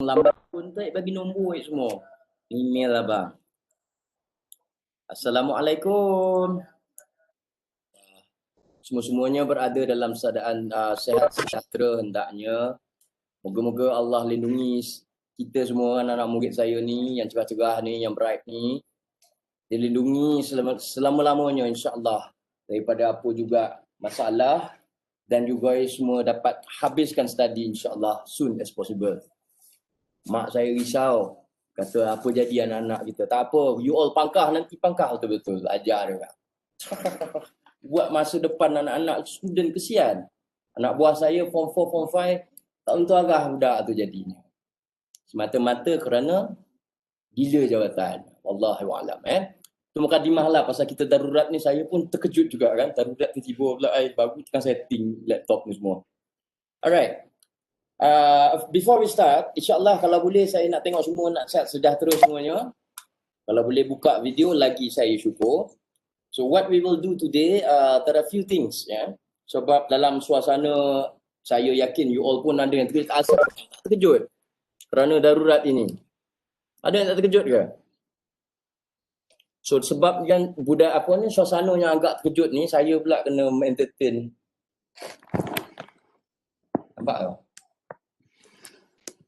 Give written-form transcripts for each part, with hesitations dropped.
lambat pun tak bagi nombor semua. Email abang. Assalamualaikum. Semua-semuanya berada dalam keadaan sehat sejahtera hendaknya. Moga-moga Allah lindungi kita semua, anak-anak murid saya ni yang cerah-cerah ni, yang bright ni, dilindungi selama-lamanya insya-Allah daripada apa juga masalah, dan juga semua dapat habiskan study insya-Allah soon as possible. Mak saya risau, kata apa jadi anak-anak kita. Tak apa, you all pangkah nanti pangkah betul-betul. Ajar dia. Buat masa depan anak-anak student kesian. Anak buah saya form 4, form 5, tak tentu arah budak tu jadinya. Semata-mata kerana gila jawatan. Wallahualam. Tu mukadimah lah pasal kita darurat ni, saya pun terkejut juga kan. Darurat tiba-tiba pula baru tengah setting laptop ni semua. Alright. Before we start, insyaAllah kalau boleh saya nak tengok semua nak sihat sejahtera semuanya. Kalau boleh buka video lagi saya syukur. So what we will do today, there are few things ya. Sebab dalam suasana saya yakin you all pun ada yang terkejut kerana darurat ini. Ada yang tak terkejut ke? So sebab yang budak apa ni, suasana yang agak terkejut ni, saya pula kena entertain. Nampak tak?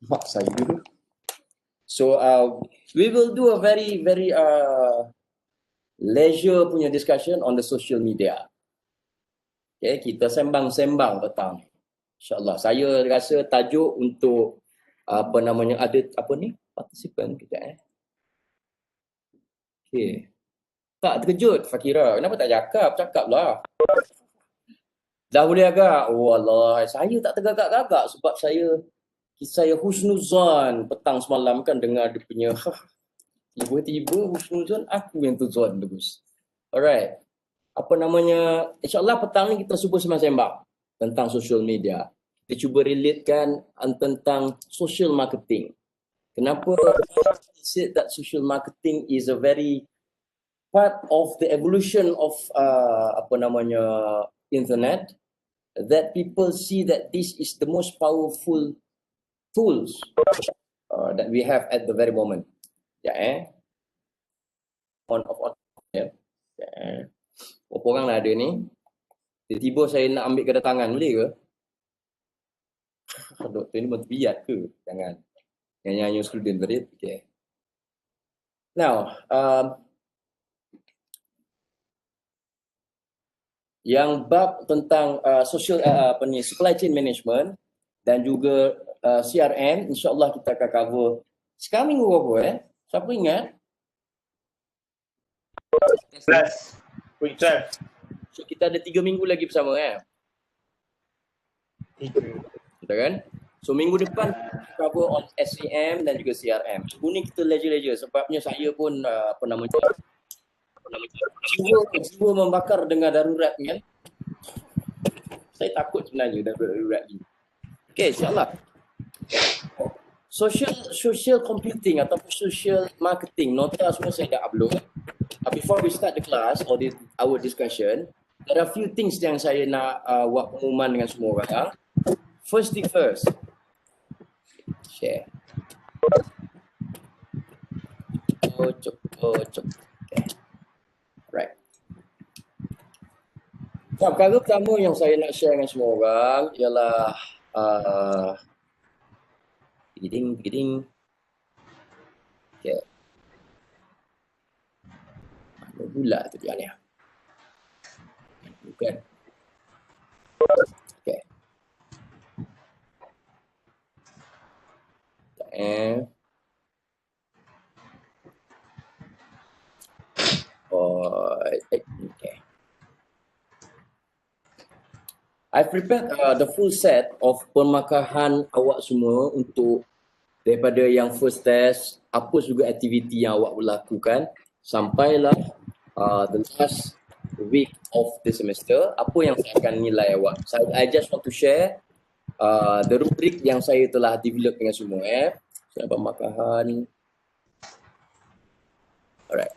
Mak saya dulu. So we will do a very leisure punya discussion on the social media. Okay, kita sembang-sembang petang. InsyaAllah. Saya rasa tajuk untuk apa namanya, ada apa ni? Participant kita Okay. Tak terkejut Fakira. Kenapa tak cakap? Cakaplah. Dah boleh agak? Oh Allah, saya tak tergagak-gagak sebab saya husnuzan petang semalam kan dengar dia punya tiba-tiba husnuzan aku yang tuzon terus. Alright. Apa namanya, insyaAllah petang ni kita cuba sembang-sembang tentang social media. Kita cuba relatekan tentang social marketing. Kenapa I said that social marketing is a very part of the evolution of apa namanya, internet, that people see that this is the most powerful tools that we have at the very moment. Ya on ya. Berapa orang lah ada ni? Tiba-tiba saya nak ambil kedatangan, boleh ke? Doktor ni berbiat ke? Jangan. Yang student tadi. Okay. Now, yang bab tentang social supply chain management dan juga CRM, insya-Allah kita akan cover sekarang minggu berapa Siapa ingat? 12. So kita ada 3 minggu lagi bersama 3. Betul kan? So minggu depan kita cover on SCM dan juga CRM. Ini kita leisure sebabnya saya pun apa namanya jiwa membakar dengan darurat kan. Saya takut sebenarnya darurat ni. Okay, insyaAllah. Social computing atau social marketing, nota semua saya dah upload. Before we start the class or our discussion, there are few things yang saya nak buat pengumuman dengan semua orang. First thing first. Share. Cocok. Okay. Right. Perkara pertama yang saya nak share dengan semua orang ialah beginning. Okay. Mana pula tu dia ni? Bukan. Okay. Okay. I prepared the full set of pemakahan awak semua untuk daripada yang first test, apa juga aktiviti yang awak lakukan sampailah the last week of the semester, apa yang saya akan nilai awak. I just want to share the rubric yang saya telah develop dengan semua Saya pemakahan. Alright.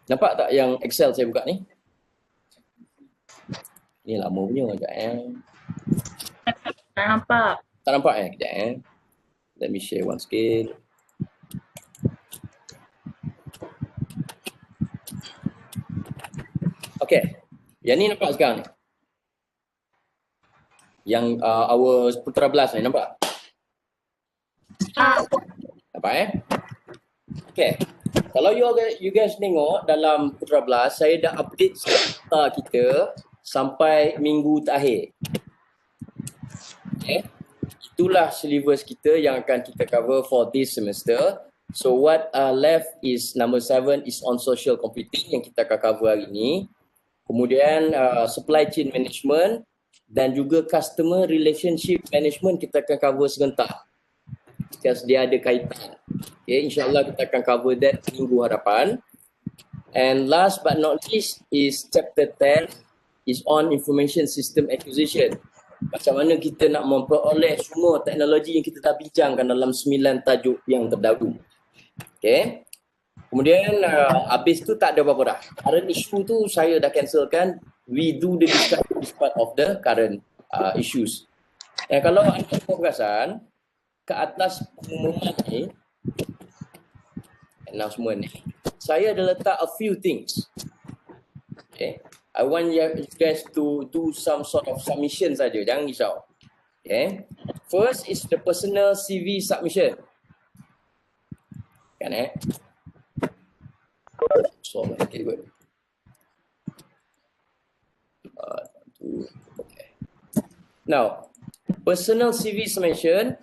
Nampak tak yang Excel saya buka ni? Ni lama punya sekejap Tak nampak. Tak nampak Kejap Let me share one screen. Okay. Yang ni nampak sekarang ni. Yang our Putra Blast ni nampak? Nampak Okay. Kalau you guys tengok dalam Putra Blast, saya dah update data kita sampai minggu terakhir. Okay. Itulah syllabus kita yang akan kita cover for this semester. So what left is number 7 is on social computing yang kita akan cover hari ini. Kemudian supply chain management dan juga customer relationship management kita akan cover serentak. Because dia ada kaitan. Okay, insyaAllah kita akan cover that minggu hadapan. And last but not least is chapter 10 is on information system acquisition. Macam mana kita nak memperoleh semua teknologi yang kita dah bincangkan dalam 9 tajuk yang terdahulu. Okay. Kemudian habis tu tak ada apa-apa dah. Current issue tu saya dah cancelkan. We do the discussion as part of the current issues. Kalau anda perasan, ke atas pengumuman ni, announcement ni, saya ada letak a few things. Okay. I want you guys to do some sort of submission saja, jangan risau. Okay. First is the personal CV submission. Kan So, okay, good. Okay. Now, personal CV submission.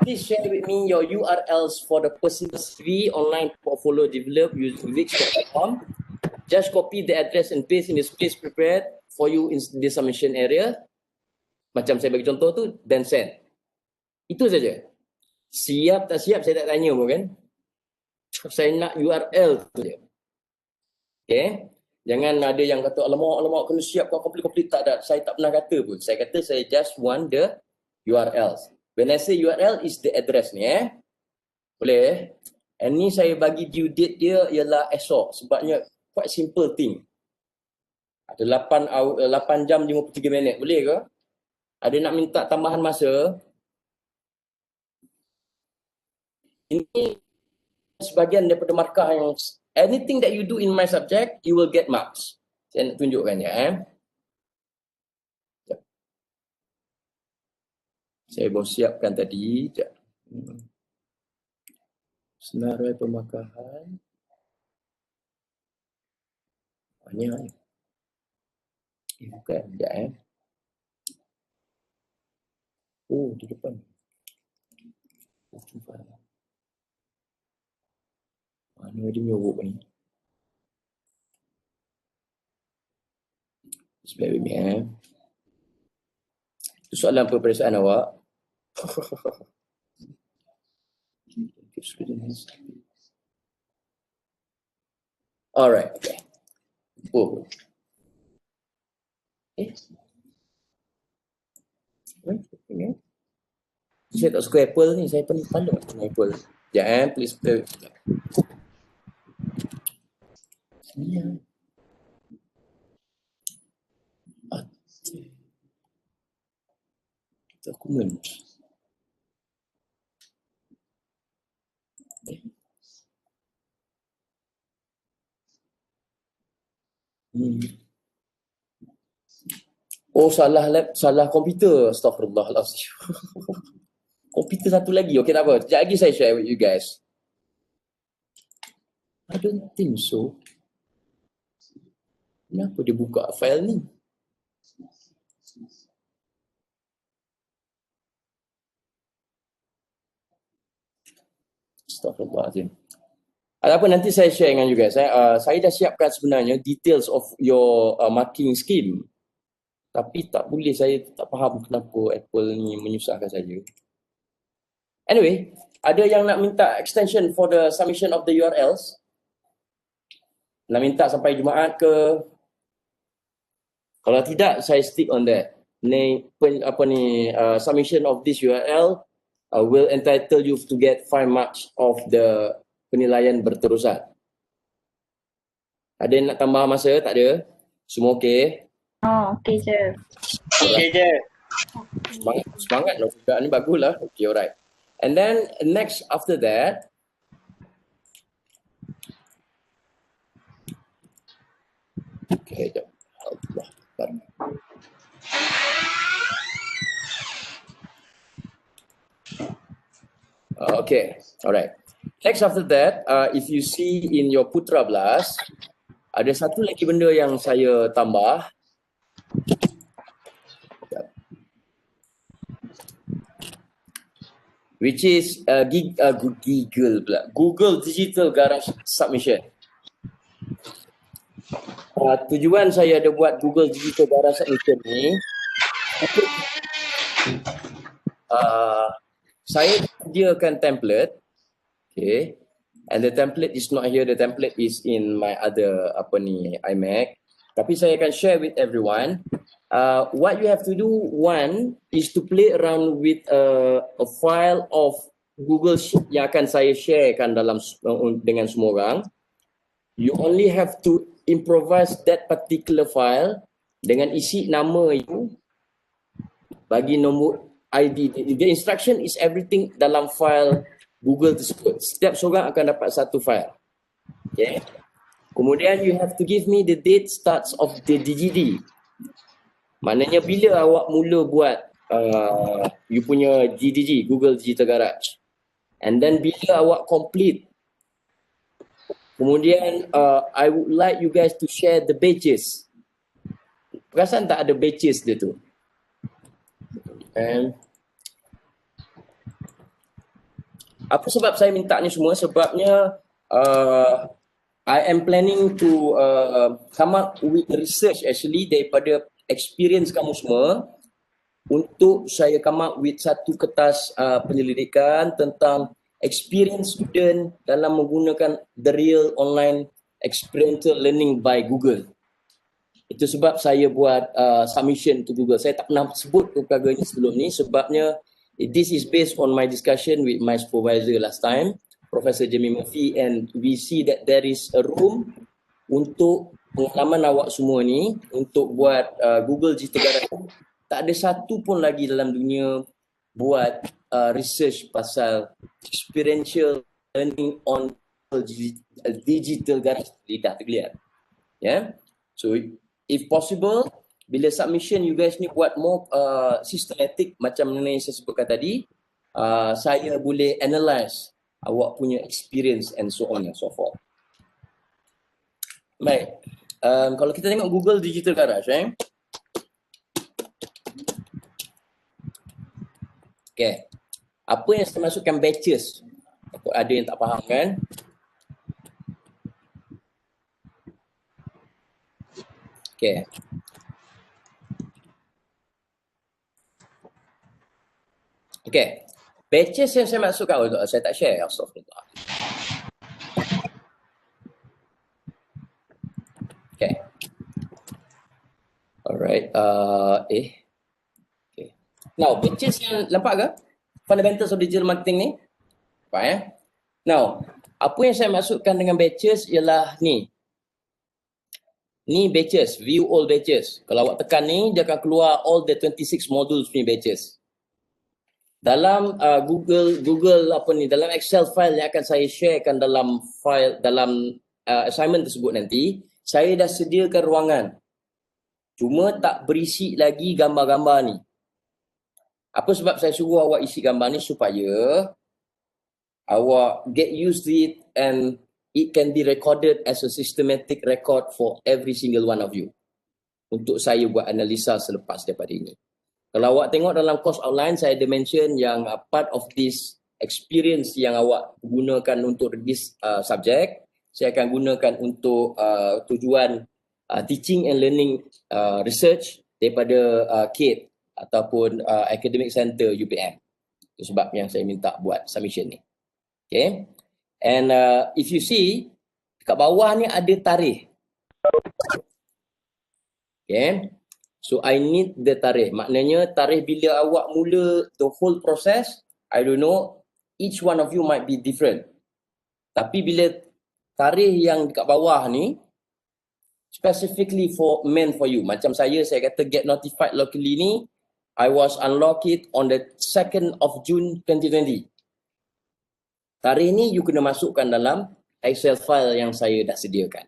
Please share with me your URLs for the personal CV online portfolio developed using wix.com. Just copy the address and paste in the space prepared for you in the submission area. Macam saya bagi contoh tu, then send. Itu saja. Siap tak siap saya tak tanya pun kan. Saya nak URL tu je. Okay. Jangan ada yang kata, alamak, kena siapkan komplit-komplit. Tak ada. Saya tak pernah kata pun. Saya kata saya just want the URLs. When I say URL is the address ni Boleh And ni saya bagi due date dia ialah esok. Sebabnya quite simple thing. Ada 8 jam 53 minit. Boleh ke? Ada nak minta tambahan masa? Ini sebahagian daripada markah yang anything that you do in my subject, you will get marks. Saya nak tunjukkan ya. Saya baru siapkan tadi. Senarai pemakahan. Banyak. Bukan, sekejap Oh, di depan. Cuba. Mana dia nyuruk ni? Just bear with me Itu soalan peperiksaan awak. Alright, okay. Saya tak suka Apple ni. Saya pandai dengan Apple. Sekejap please. Sini dokumen. Oh, salah komputer. Astaghfirullahaladzim. Komputer satu lagi. Okey, tak apa. Sekejap lagi saya share with you guys. I don't think so. Kenapa dia buka file ni? Astaghfirullahaladzim. Apa nanti saya share dengan you guys. Saya dah siapkan sebenarnya details of your marking scheme. Tapi tak boleh, saya tak faham kenapa Apple ni menyusahkan saya. Anyway, ada yang nak minta extension for the submission of the URLs? Nak minta sampai Jumaat ke? Kalau tidak, saya stick on that. Submission of this URL will entitle you to get 5 marks of the penilaian berterusan. Ada yang nak tambah masa? Tak ada? Semua okey? Oh, okey je. Okey je. Semangat no. Budak ni baguslah. Okay, alright. And then next after that, okay, jap. Allah. Okay, alright. Next after that, if you see in your Putra Blast, ada satu lagi benda yang saya tambah. Which is Google Digital Garage Submission. Tujuan saya ada buat Google Digital Garage Submission ni, saya sediakan template, okay, and the template is not here, the template is in my other iMac. Tapi saya akan share with everyone. What you have to do, one, is to play around with a file of Google Sheet yang akan saya sharekan dengan semua orang. You only have to improvise that particular file dengan isi nama you, bagi nombor ID. The instruction is everything dalam file Google tersebut. Setiap seorang akan dapat satu file. Okay. Kemudian you have to give me the date starts of the DGD. Maknanya bila awak mula buat you punya GDG, Google Digital Garage. And then bila awak complete. Kemudian I would like you guys to share the batches. Perasan tak ada batches dia tu? And apa sebab saya minta ni semua? Sebabnya I am planning to come up with research actually daripada experience kamu semua, untuk saya come up with satu kertas penyelidikan tentang experience student dalam menggunakan the real online experiential learning by Google. Itu sebab saya buat submission to Google. Saya tak pernah sebut perkara ini sebelum ni sebabnya this is based on my discussion with my supervisor last time, Professor Jamie Murphy, and we see that there is a room untuk pengalaman awak semua ni untuk buat Google Digital Garage. Tak ada satu pun lagi dalam dunia buat research pasal experiential learning on Digital Garage. Lidah tergeliat. Yeah. So if possible, bila submission you guys ni buat more systematic macam mana yang saya sebutkan tadi, saya boleh analyse awak punya experience and so on and so forth. Baik. Kalau kita tengok Google Digital Garage, okay. Apa yang saya masukkan batches? Ada yang tak faham kan? Okay. Okay. Batches yang saya masukkan, saya tak share. Astagfirullah. Okay. Alright. Okay. Now, batches yang nampak ke? Fundamentals of Digital Marketing ni. Nampak Now, apa yang saya masukkan dengan batches ialah ni. Ni batches, view all batches. Kalau awak tekan ni, dia akan keluar all the 26 modules ni batches. Dalam dalam Excel file yang akan saya sharekan dalam file assignment tersebut nanti, saya dah sediakan ruangan. Cuma tak berisi lagi gambar-gambar ni. Apa sebab saya suruh awak isi gambar ni? Supaya awak get used to it and it can be recorded as a systematic record for every single one of you. Untuk saya buat analisa selepas daripada ini. Kalau awak tengok dalam course outline, saya ada mention yang part of this experience yang awak gunakan untuk this subject, saya akan gunakan untuk tujuan teaching and learning research daripada KATE ataupun Academic Center UPM. Itu sebab yang saya minta buat submission ni. Okay. And if you see, kat bawah ni ada tarikh. Okay. So I need the tarikh. Maknanya tarikh bila awak mula the whole process, I don't know, each one of you might be different. Tapi bila tarikh yang dekat bawah ni, specifically meant for you. Macam saya kata get notified locally ni, I was unlocked on the 2nd of June 2020. Tarikh ni you kena masukkan dalam Excel file yang saya dah sediakan.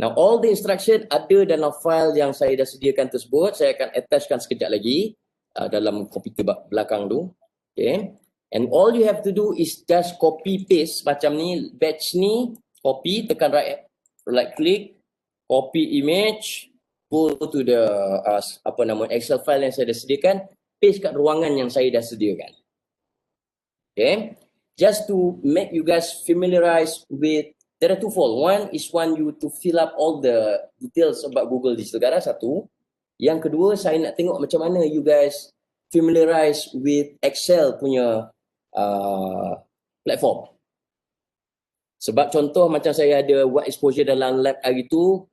Now all the instruction ada dalam file yang saya dah sediakan tersebut. Saya akan attachkan sekejap lagi dalam komputer belakang tu. Okay. And all you have to do is just copy paste macam ni, batch ni, copy, tekan right click, copy image, go to the Excel file yang saya dah sediakan, paste kat ruangan yang saya dah sediakan. Okay. Just to make you guys familiarize with, there are twofold. One is you to fill up all the details about Google Digital Garage, satu. Yang kedua, saya nak tengok macam mana you guys familiarize with Excel punya platform. Sebab contoh macam saya ada buat exposure dalam lab hari tu,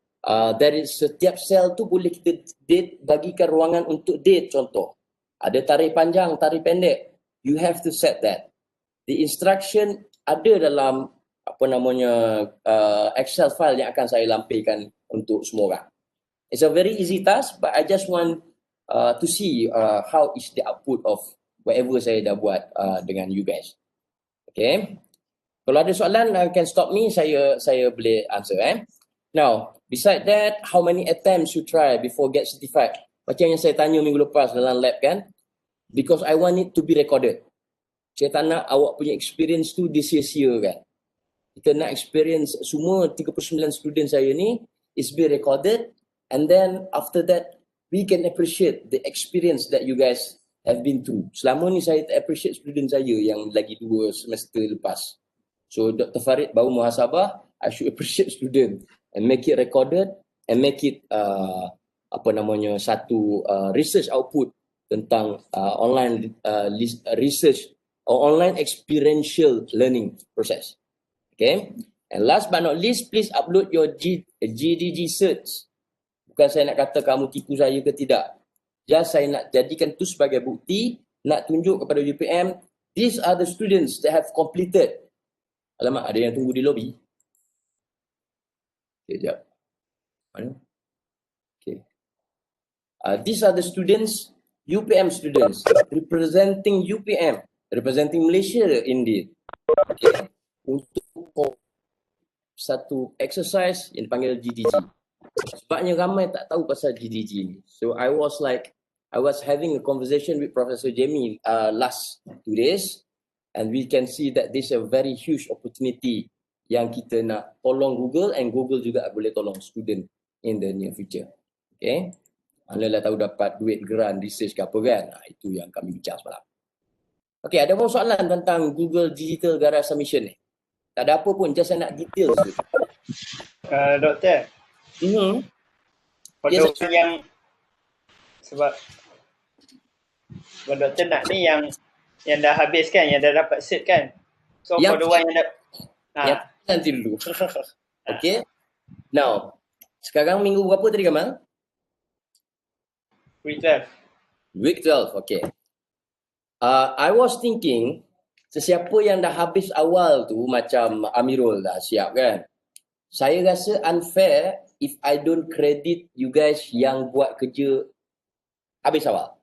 dari setiap sel tu boleh kita date, bagikan ruangan untuk date contoh. Ada tarikh panjang, tarikh pendek. You have to set that. The instruction ada dalam Excel file yang akan saya lampirkan untuk semua orang. It's a very easy task, but I just want to see how is the output of whatever saya dah buat dengan you guys. Okay. Kalau ada soalan, can stop me, saya boleh answer. Now, beside that, how many attempts you try before get certified? Macam yang saya tanya minggu lepas dalam lab kan, because I want it to be recorded. Saya tak nak awak punya experience tu disia-sia kan. Kita nak experience semua 39 student saya ni is be recorded, and then after that we can appreciate the experience that you guys have been through. Selama ni saya tak appreciate student saya yang lagi 2 semester lepas. So Dr. Farid baru muhasabah, I should appreciate student and make it recorded and make it satu research output tentang online research or online experiential learning process. Okay. And last but not least, please upload your GDG certs. Bukan saya nak kata kamu tipu saya ke tidak. Just saya nak jadikan itu sebagai bukti, nak tunjuk kepada UPM, these are the students that have completed. Alamak, ada yang tunggu di lobby. Okay, sekejap. Mana? Okay. These are the students, UPM students, representing UPM, representing Malaysia indeed. Okay. Untuk satu exercise yang dipanggil GDG. Sebabnya ramai tak tahu pasal GDG ni. So I was having a conversation with Professor Jamie last 2 days, and we can see that this is a very huge opportunity yang kita nak tolong Google, and Google juga boleh tolong student in the near future. Okay. Manalah tahu dapat duit grant research ke apa kan. Itu yang kami bincang semalam. Okay, ada pun soalan tentang Google Digital Garage Submission ni? Tak ada apa pun, just nak details tu. Doktor. Pada orang yang sebab doktor nak ni yang dah habis kan, yang dah dapat cert kan. So pada orang yang dah nanti dulu. Okay. Now, sekarang minggu berapa tadi Kamal? Week 12. Week 12, okay. I was thinking, sesiapa yang dah habis awal tu macam Amirul dah siap kan. Saya rasa unfair if I don't credit you guys yang buat kerja habis awal.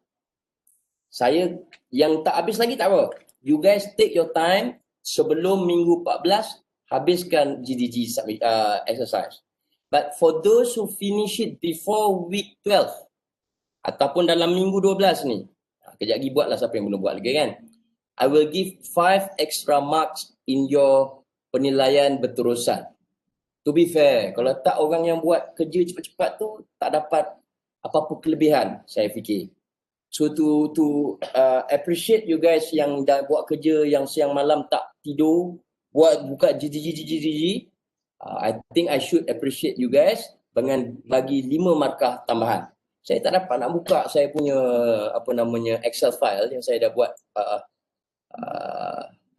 Saya yang tak habis lagi tak apa. You guys take your time sebelum minggu 14 habiskan GDG exercise. But for those who finish it before week 12 ataupun dalam minggu 12 ni, kejap lagi buatlah siapa yang belum buat lagi kan. I will give 5 extra marks in your penilaian berterusan. To be fair, kalau tak orang yang buat kerja cepat-cepat tu tak dapat apa-apa kelebihan, saya fikir. So to appreciate you guys yang dah buat kerja yang siang malam tak tidur, buka GDG, I think I should appreciate you guys dengan bagi 5 markah tambahan. Saya tak dapat nak buka saya punya Excel file yang saya dah buat.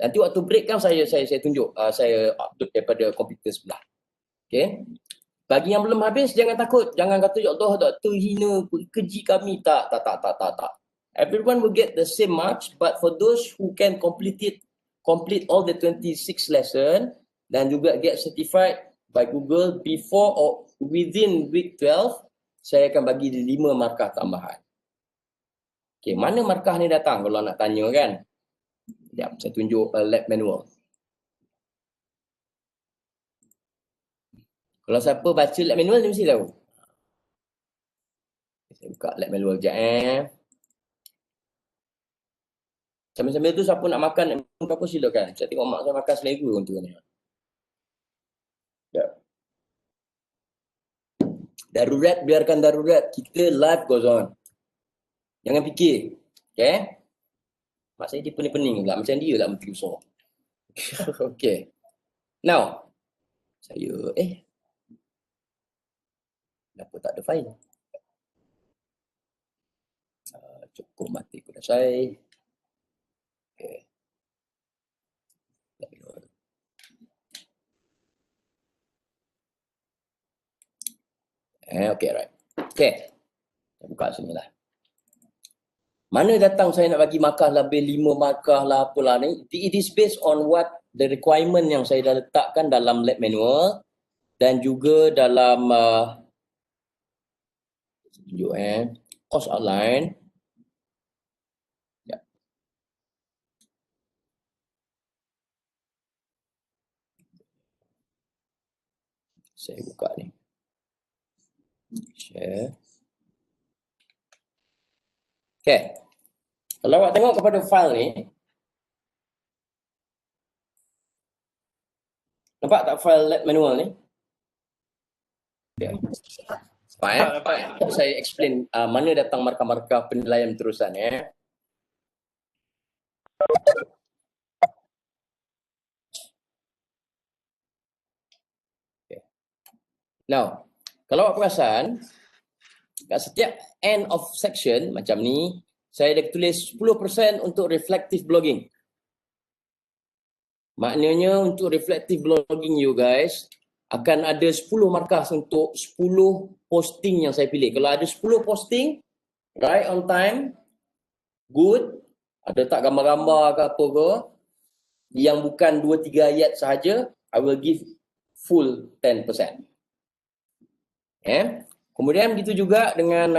Nanti waktu break kan saya tunjuk, saya upload daripada komputer sebelah. Okay. Bagi yang belum habis, jangan takut. Jangan kata, ya Allah, doktor hina keji kami. Tak. Everyone will get the same marks, but for those who can complete all the 26 lesson dan juga get certified by Google before or within week 12, saya akan bagi 5 markah tambahan. Okay, mana markah ni datang kalau nak tanya kan? Sekejap, saya tunjuk lab manual. Kalau siapa baca lab manual, dia mesti tahu. Saya buka lab manual sekejap Sambil-sambil tu siapa nak makan apa silakan. Saya tengok mak saya makan selera untuk ni. Ya. Darurat biarkan darurat. Kita life goes on. Jangan fikir. Okay? Mak saya dia pening-pening pula. Macam dia lah menteri besar. Okay. Now. Saya, kenapa tak ada file? Cukup mati kuda saya. Okay. Okay, right. Okay. Saya buka sini lah. Mana datang saya nak bagi markah lebih 5 markah lah apalah ni. It is based on what the requirement yang saya dah letakkan dalam lab manual dan juga dalam tunjuk course outline. Ya. Saya buka ni. Share. Okay. Kalau awak tengok kepada file ni, nampak tak file lab manual ni? Okay. Nampak. Saya explain mana datang markah-markah penilaian terusan ya. Okay. Now, kalau awak perasan, kat setiap end of section macam ni, saya dah tulis 10% untuk reflective blogging. Maknanya untuk reflective blogging you guys, akan ada 10 markah untuk 10 posting yang saya pilih. Kalau ada 10 posting, right on time, good, ada tak gambar-gambar ke apa ke, yang bukan 2-3 ayat sahaja, I will give full 10%. Kemudian begitu juga dengan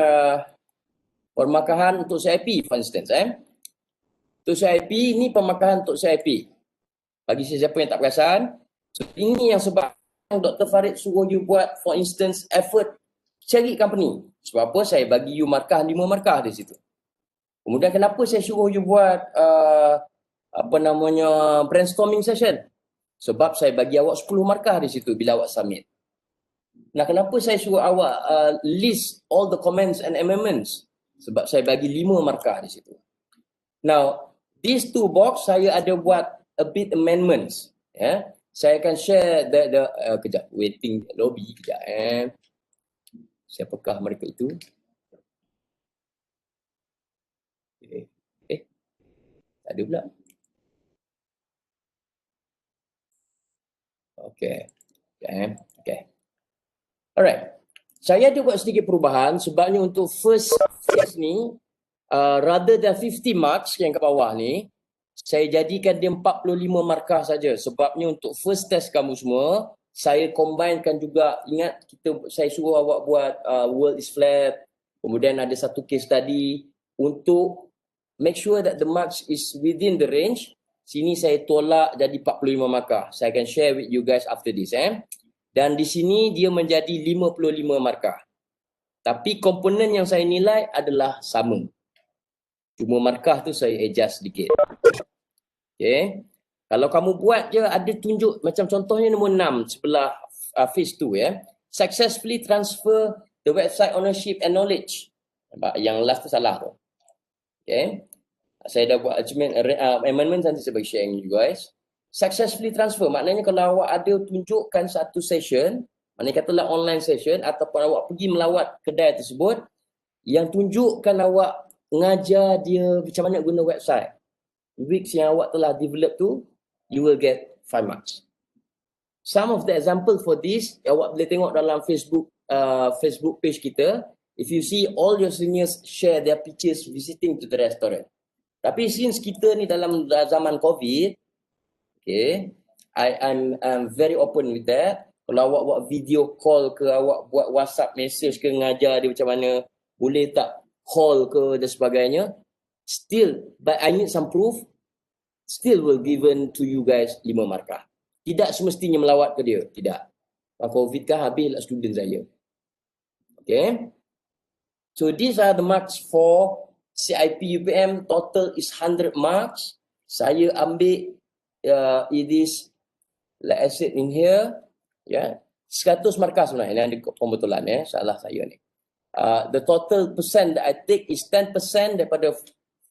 permarkahan untuk CIP for instance. Untuk CIP, ini permarkahan untuk CIP. Bagi sesiapa yang tak perasan, so ini yang sebab Dr. Farid suruh you buat for instance effort cari company. Sebab apa? Saya bagi you markah 5 markah di situ. Kemudian kenapa saya suruh you buat brainstorming session? Sebab saya bagi awak 10 markah di situ bila awak submit. Nah, kenapa saya suruh awak list all the comments and amendments? Sebab saya bagi 5 markah di situ. Now, these 2 box saya ada buat a bit amendments. Saya akan share kejap, waiting lobby kejap. Siapakah mereka itu? Tak ada pula. Okay. Alright. Saya ada buat sedikit perubahan sebabnya untuk first phase ni, rather than 50 marks yang ke bawah ni, saya jadikan dia 45 markah saja. Sebabnya untuk first test kamu semua, saya combinekan juga, ingat saya suruh awak buat world is flat, kemudian ada satu case study untuk make sure that the marks is within the range. Sini saya tolak jadi 45 markah. Saya akan share with you guys after this. Dan di sini dia menjadi 55 markah. Tapi komponen yang saya nilai adalah sama. Cuma markah tu saya adjust sedikit. Okay. Kalau kamu buat je ada tunjuk macam contohnya nombor 6 sebelah phase 2 Successfully transfer the website ownership and knowledge. Nampak? Yang last tu salah tu. Okay. Saya dah buat amendment nanti saya bagi share dengan you guys. Successfully transfer maknanya kalau awak ada tunjukkan satu session, maknanya katalah online session ataupun awak pergi melawat kedai tersebut yang tunjukkan awak mengajar dia macam mana guna website. Weeks yang awak telah develop tu, you will get 5 marks. Some of the example for this, awak boleh tengok dalam Facebook page kita. If you see all your seniors share their pictures visiting to the restaurant. Tapi since kita ni dalam zaman COVID, okay, I'm very open with that. Kalau awak buat video call ke, awak buat WhatsApp message ke, ngajar dia macam mana, boleh tak call ke dan sebagainya. Still, but I need some proof, still will given to you guys 5 markah. Tidak semestinya melawat ke dia, tidak. COVID kah habislah student saya. Okay. So these are the marks for CIP UPM. Total is 100 marks. Saya ambil it is, let's say in here, 100 markah sebenarnya. Ini pembetulan salah saya ni. The total percent that I take is 10% daripada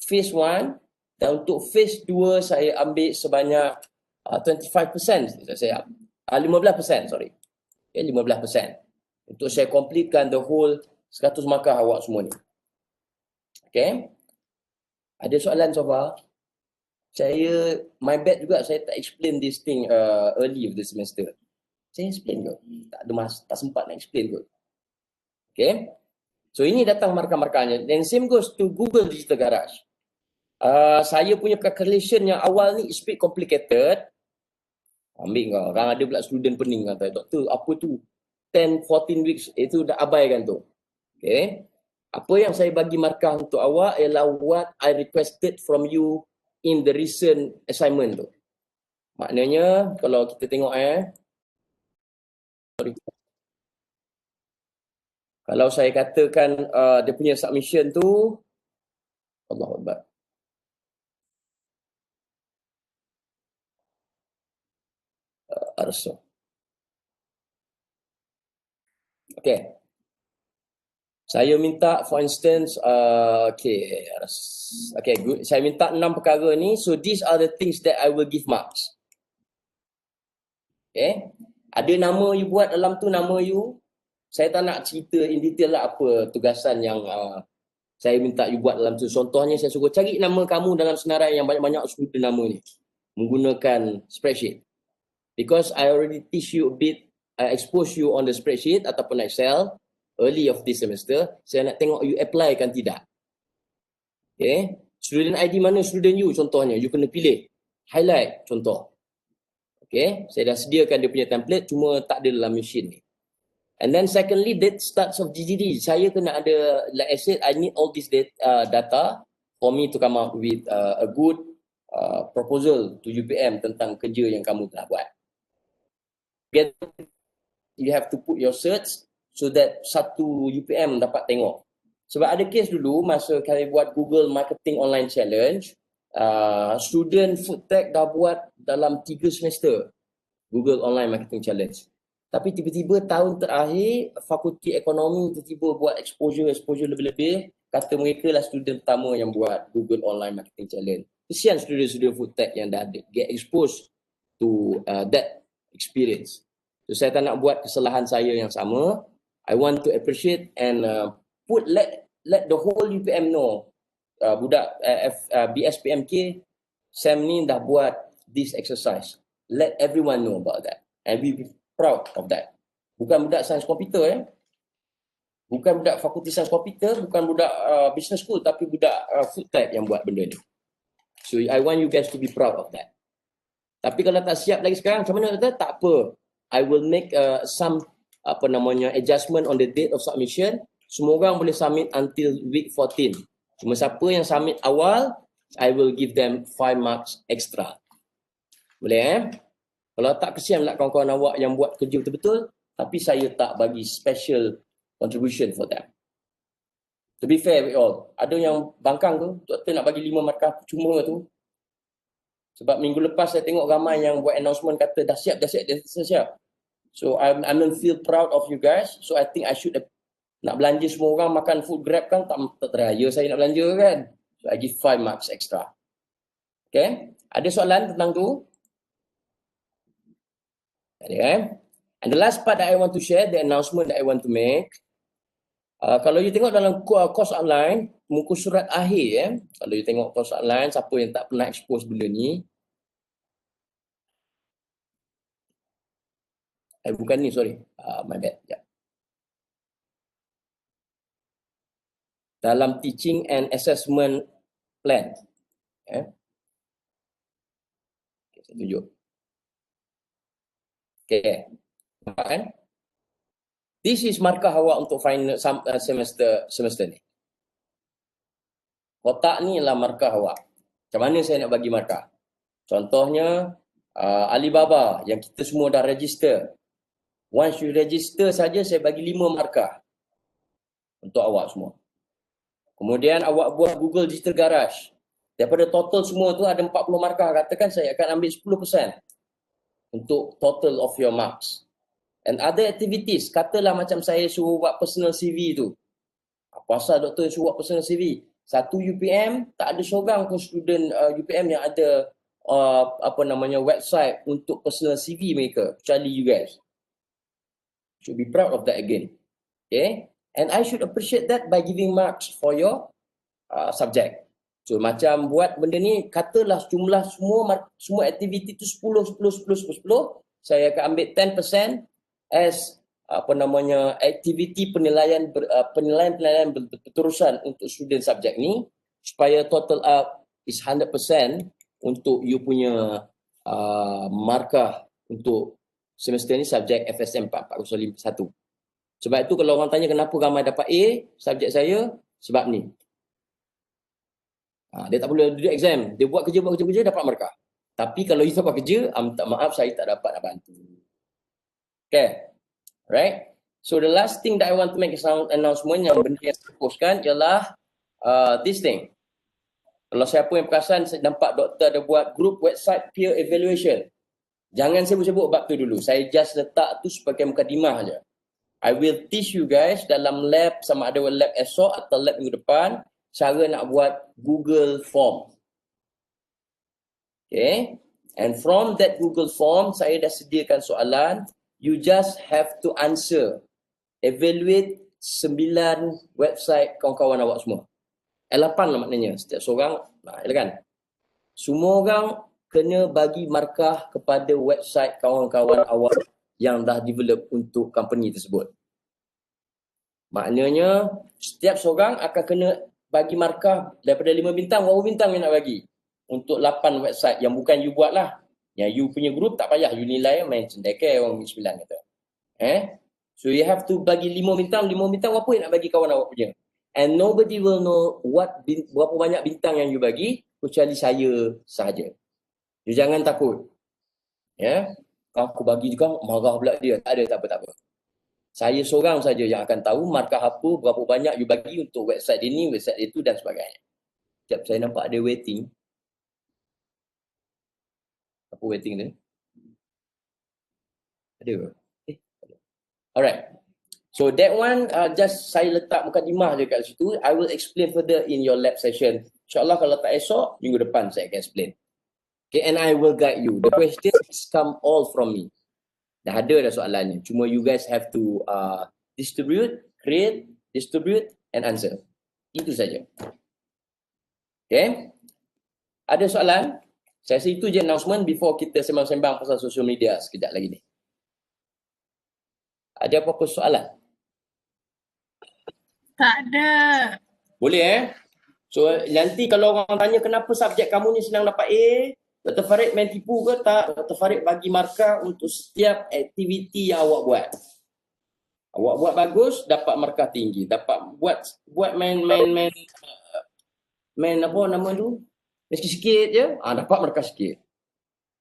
phase 1, dan untuk phase 2 saya ambil sebanyak 25%. Saya 15%, sorry. 15%. Untuk saya completekan the whole 100 markah awak semua ni. Okay. Ada soalan so far? Saya, my bad juga saya tak explain this thing early of the semester. Saya explain kot. Tak ada tak sempat nak explain kot. Okay. So ini datang markah-markahnya. Then same goes to Google Digital Garage. Saya punya calculation yang awal ni is bit complicated. Ambil kau. Orang ada pula student pening kata, doktor apa tu? 10-14 weeks itu dah abaikan tu. Okay. Apa yang saya bagi markah untuk awak ialah what I requested from you in the recent assignment tu. Maknanya kalau kita tengok kalau saya katakan dia punya submission tu, Allahu Akbar. Arso. Okay. Saya minta, for instance, okay, good. Saya minta 6 perkara ni. So these are the things that I will give marks. Okay. Ada nama you buat dalam tu, nama you. Saya tak nak cerita in detail lah apa tugasan yang saya minta you buat dalam tu. Contohnya saya suruh cari nama kamu dalam senarai yang banyak-banyak student nama ni. Menggunakan spreadsheet. Because I already teach you a bit, I expose you on the spreadsheet ataupun Excel. Early of this semester, saya nak tengok you apply kan tidak. Okay. Student ID mana student you contohnya, you kena pilih. Highlight contoh. Okay. Saya dah sediakan dia punya template, cuma tak ada dalam machine ni. And then secondly, date starts of GGD. Saya kena ada, like I said, I need all this data for me to come up with a good proposal to UPM tentang kerja yang kamu telah buat. You have to put your search so that satu UPM dapat tengok. Sebab ada case dulu masa kami buat Google Marketing Online Challenge, student food tech dah buat dalam 3 semester Google Online Marketing Challenge. Tapi tiba-tiba tahun terakhir Fakulti Ekonomi tiba-tiba buat exposure lebih-lebih, kata mereka lah student pertama yang buat Google Online Marketing Challenge. Kesian student-student food tech yang dah get exposed to that experience. So saya tak nak buat kesalahan saya yang sama. I want to appreciate and let the whole UPM know. Budak BSPMK, Sam ni dah buat this exercise. Let everyone know about that. And we be proud of that. Bukan budak sains komputer Bukan budak fakulti sains komputer, bukan budak business school, tapi budak food tech yang buat benda ni. So I want you guys to be proud of that. Tapi kalau tak siap lagi sekarang, macam mana kata? Tak apa. I will make some adjustment on the date of submission. Semua orang boleh submit until week 14. Cuma siapa yang submit awal, I will give them 5 marks extra. Boleh Kalau tak, kesian pula kawan-kawan awak yang buat kerja betul-betul, tapi saya tak bagi special contribution for them. To be fair with all, ada yang bangkang tu, doktor nak bagi 5 markah cuma tu. Sebab minggu lepas saya tengok ramai yang buat announcement kata dah siap. So I don't feel proud of you guys. So I think I should nak belanja semua orang makan food grab kan tak teraya saya nak belanja kan. So I give 5 marks extra. Okay? Ada soalan tentang tu? Okay. And the last part that I want to share, the announcement that I want to make. Kalau you tengok dalam course online, muka surat akhir kalau you tengok course online, siapa yang tak pernah expose benda ni. Bukan ni, sorry. My bad. Yeah. Dalam teaching and assessment plan. Okay, saya tunjuk. Okay. Kan? This is markah awak untuk final semester ni. Kotak ni adalah markah awak. Macam mana saya nak bagi markah? Contohnya, Alibaba yang kita semua dah register. Once you register saja, saya bagi 5 markah untuk awak semua. Kemudian awak buat Google Digital Garage. Daripada total semua tu ada 40 markah. Katakan saya akan ambil 10% untuk total of your marks. And other activities, katalah macam saya suruh buat personal CV tu. Apa asal doktor suruh buat personal CV? Satu UPM, tak ada seorang pun student UPM yang ada website untuk personal CV mereka, kecuali you guys. Should be proud of that again. Okay? And I should appreciate that by giving marks for your subject. So macam buat benda ni, katalah jumlah semua aktiviti tu 10, saya akan ambil 10% as aktiviti penilaian berterusan untuk student subjek ni, supaya total up is 100% untuk you punya markah untuk semester ni subjek FSM 441. Sebab itu kalau orang tanya kenapa ramai dapat A subjek saya, sebab ni. Dia tak boleh duduk exam. Dia buat kerja dapat markah. Tapi kalau you tak buat kerja, minta maaf saya tak dapat nak bantu. Okay. Right? So the last thing that I want to make announcement yang benda yang saya postkan ialah this thing. Kalau siapa yang perasan, saya nampak doktor ada buat group website peer evaluation. Jangan sebut-sebut bab tu dulu. Saya just letak tu sebagai mukadimah aja. I will teach you guys dalam lab, sama ada lab esok atau lab minggu depan, cara nak buat Google Form. Okay. And from that Google Form, saya dah sediakan soalan. You just have to answer. Evaluate 9 website kawan-kawan awak semua. 8 lah maknanya. Setiap seorang, kan? Semua orang kena bagi markah kepada website kawan-kawan awak yang dah develop untuk company tersebut. Maknanya, setiap seorang akan kena bagi markah daripada 5 bintang, berapa bintang yang nak bagi? Untuk 8 website yang bukan you buat lah. Yang you punya group tak payah, you nilai main cendekay orang 9 kata. So you have to bagi 5 bintang apa yang nak bagi kawan awak punya. And nobody will know berapa banyak bintang yang you bagi, kecuali saya sahaja. You jangan takut. Aku bagi juga, marah pula dia. Tak ada, tak apa. Saya seorang saja yang akan tahu markah apa, berapa banyak you bagi untuk website ini, website itu dan sebagainya. Sekejap, saya nampak ada waiting. Apa waiting ni? Ada ke? Alright. So that one, just saya letak mukadimah je kat situ. I will explain further in your lab session. InsyaAllah kalau tak esok, minggu depan saya akan explain. Okay, and I will guide you. The questions come all from me. Dah ada dah soalannya. Cuma you guys have to create, distribute and answer. Itu saja. Okay. Ada soalan? Saya rasa itu je announcement before kita sembang-sembang pasal social media sekejap lagi ni. Ada apa-apa soalan? Tak ada. Boleh So nanti kalau orang tanya kenapa subjek kamu ni senang dapat A, Dr. Farid main tipu ke tak? Dr. Farid bagi markah untuk setiap aktiviti yang awak buat. Awak buat bagus, dapat markah tinggi. Dapat buat main apa nama tu? Sikit-sikit je, dapat markah sikit.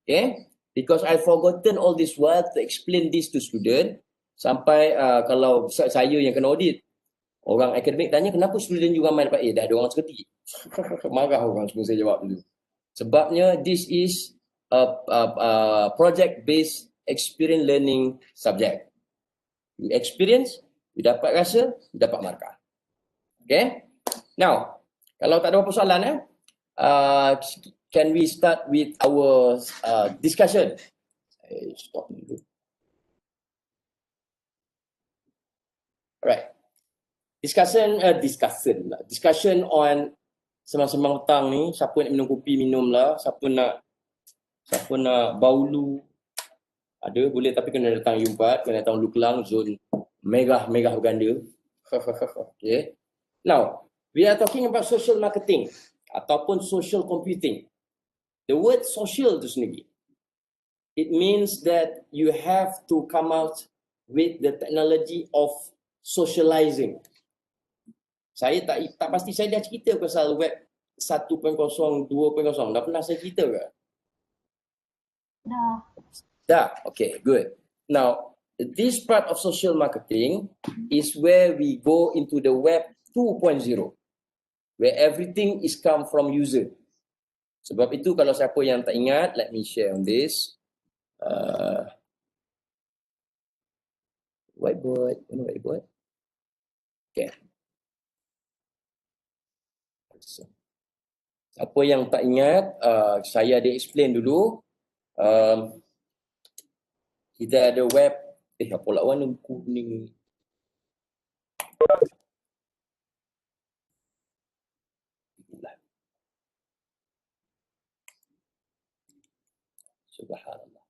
Okay? Because I forgotten all this while to explain this to student. Sampai kalau saya yang kena audit, orang akademik tanya kenapa student juga main dapat A, dah ada orang seperti. Marah orang semua saya jawab dulu. Sebabnya this is a project-based experience learning subject. You experience, you dapat rasa, you dapat markah. Okay? Now, kalau tak ada apa soalan can we start with our discussion? Stop dulu. Alright. Discussion on semang-semang petang ni, siapa nak minum kopi minumlah, siapa nak baulu ada boleh, tapi kena datang U4, kena datang Ulu Kelang, zon megah berganda. Okay. Now, we are talking about social marketing ataupun social computing. The word social tu sendiri, it means that you have to come out with the technology of socializing. Saya tak pasti saya dah cerita pasal web 1.0, 2.0. Dah pernah saya cerita ke? Dah. Dah, okay, good. Now, this part of social marketing is where we go into the web 2.0, where everything is come from user. Sebab itu kalau siapa yang tak ingat, let me share on this. Whiteboard, mana whiteboard? Okay. Apa yang tak ingat, saya ada explain dulu. Kita ada web, apa lah warna kuning ni? Subhanallah.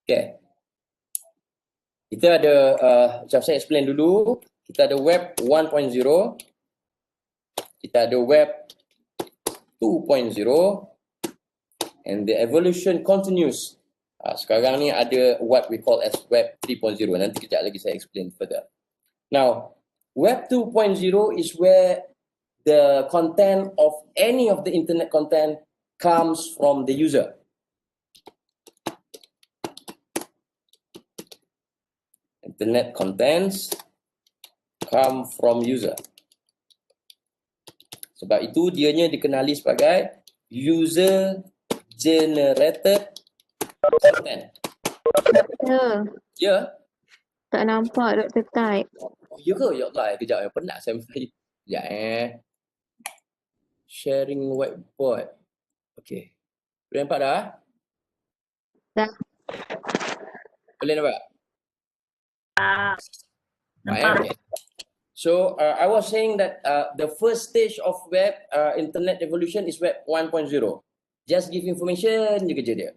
Okay. Kita ada, macam saya explain dulu, kita ada web 1.0, kita ada web 2.0, and the evolution continues. Sekarang ni ada what we call as web 3.0. Nanti kejap lagi saya explain further. Now, web 2.0 is where the content of any of the internet content comes from the user. Internet contents come from user. Sebab itu dianya dikenali sebagai user generated content. Doktor, Ya? tak nampak doktor type. Oh, ya ke? Ya Allah, kejap ya. Penat saya mesti. Sekejap Sharing whiteboard. Okay. Boleh nampak dah? Dah. Boleh nampak? Nampak. Okay. So, I was saying that the first stage of web internet evolution is web 1.0. Just give information je kerja dia.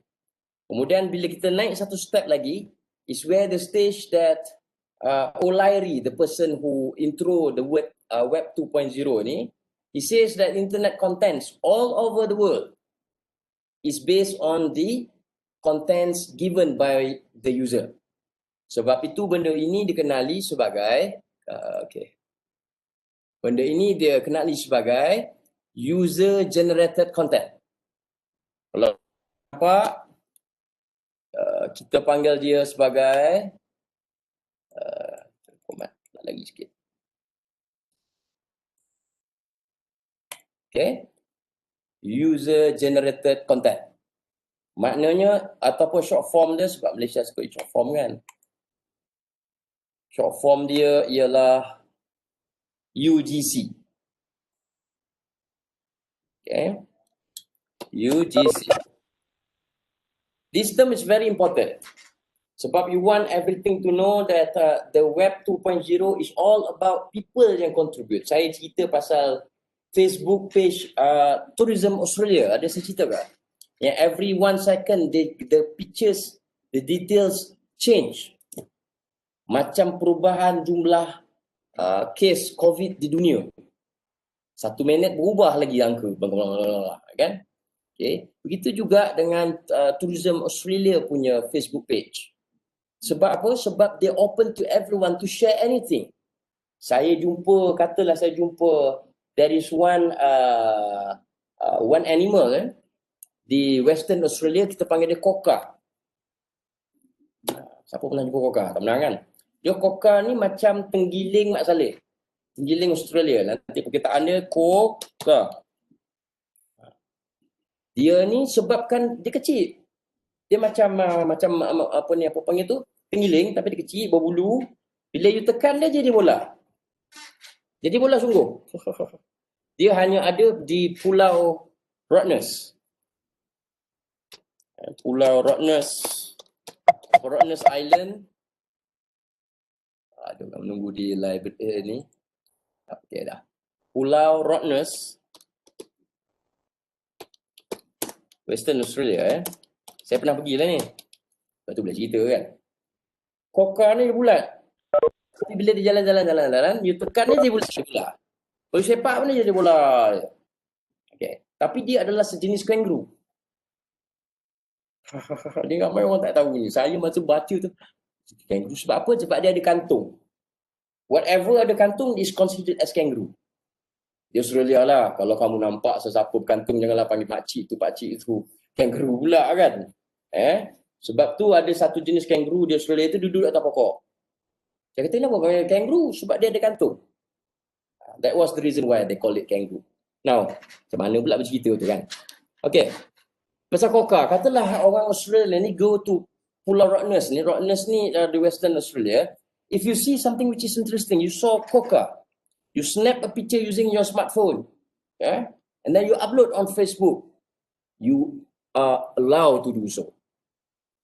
Kemudian bila kita naik satu step lagi, is where the stage that O'Leary, the person who intro the word web 2.0 ni, he says that internet contents all over the world is based on the contents given by the user. Sebab itu benda ini dikenali sebagai benda ini dia kenali sebagai user generated content. Kalau nampak, kita panggil dia sebagai lagi sikit. Okay, user generated content. Maknanya ataupun short form dia, sebab Malaysia suka short form kan. Short form dia ialah UGC. Okay, UGC. This term is very important. Sebab you want everything to know that the web 2.0 is all about people yang contribute. Saya cerita pasal Facebook page Tourism Australia. Ada saya cerita tak? Yang every 1 second the pictures, the details change. Macam perubahan jumlah kes COVID di dunia. 1 minit berubah lagi angka. Kan? Okay. Begitu juga dengan Tourism Australia punya Facebook page. Sebab apa? Sebab dia open to everyone to share anything. Saya jumpa, katalah saya jumpa, there is one animal di Western Australia, kita panggil dia koka. Siapa pernah jumpa koka? Tak pernah kan? Dia koka ni macam tenggiling Mak Saleh. Tenggiling Australia. Nanti perkataan dia koka. Dia ni sebabkan dia kecil. Dia macam apa panggil tu? Tenggiling tapi dia kecil, berbulu. Bila you tekan dia jadi bola. Jadi bola sungguh. Dia hanya ada di Pulau Rottnest. Pulau Rottnest Island. Aduh, menunggu di live ni. Okey dah. Pulau Rottnest, Western Australia Saya pernah pergi lah ni. Lepas tu boleh cerita kan. Koka ni dia bulat. Tapi bila dia jalan, you tekan dia bulat. Kalau sepak pun dia jadi bola. Okay. Tapi dia adalah sejenis kangaroo. Dia ramai orang tak tahu ni. Saya masa baca tu, kangaroo sebab apa? Sebab dia ada kantung. Whatever ada kantung is considered as kangaroo. Di Australia lah, kalau kamu nampak sesiapa berkantung, janganlah panggil pakcik itu kangaroo pula kan. Sebab tu ada satu jenis kangaroo di Australia itu duduk atas pokok. Saya kata, kenapa panggil kangaroo? Sebab dia ada kantung. That was the reason why they call it kangaroo. Now, macam mana pula bercerita tu kan? Okay. Pasal koka, katalah orang Australia ni go to Pulau Rottnest ni. Rottnest ni di Western Australia. If you see something which is interesting, you saw koka, you snap a picture using your smartphone, and then you upload on Facebook, you are allowed to do so.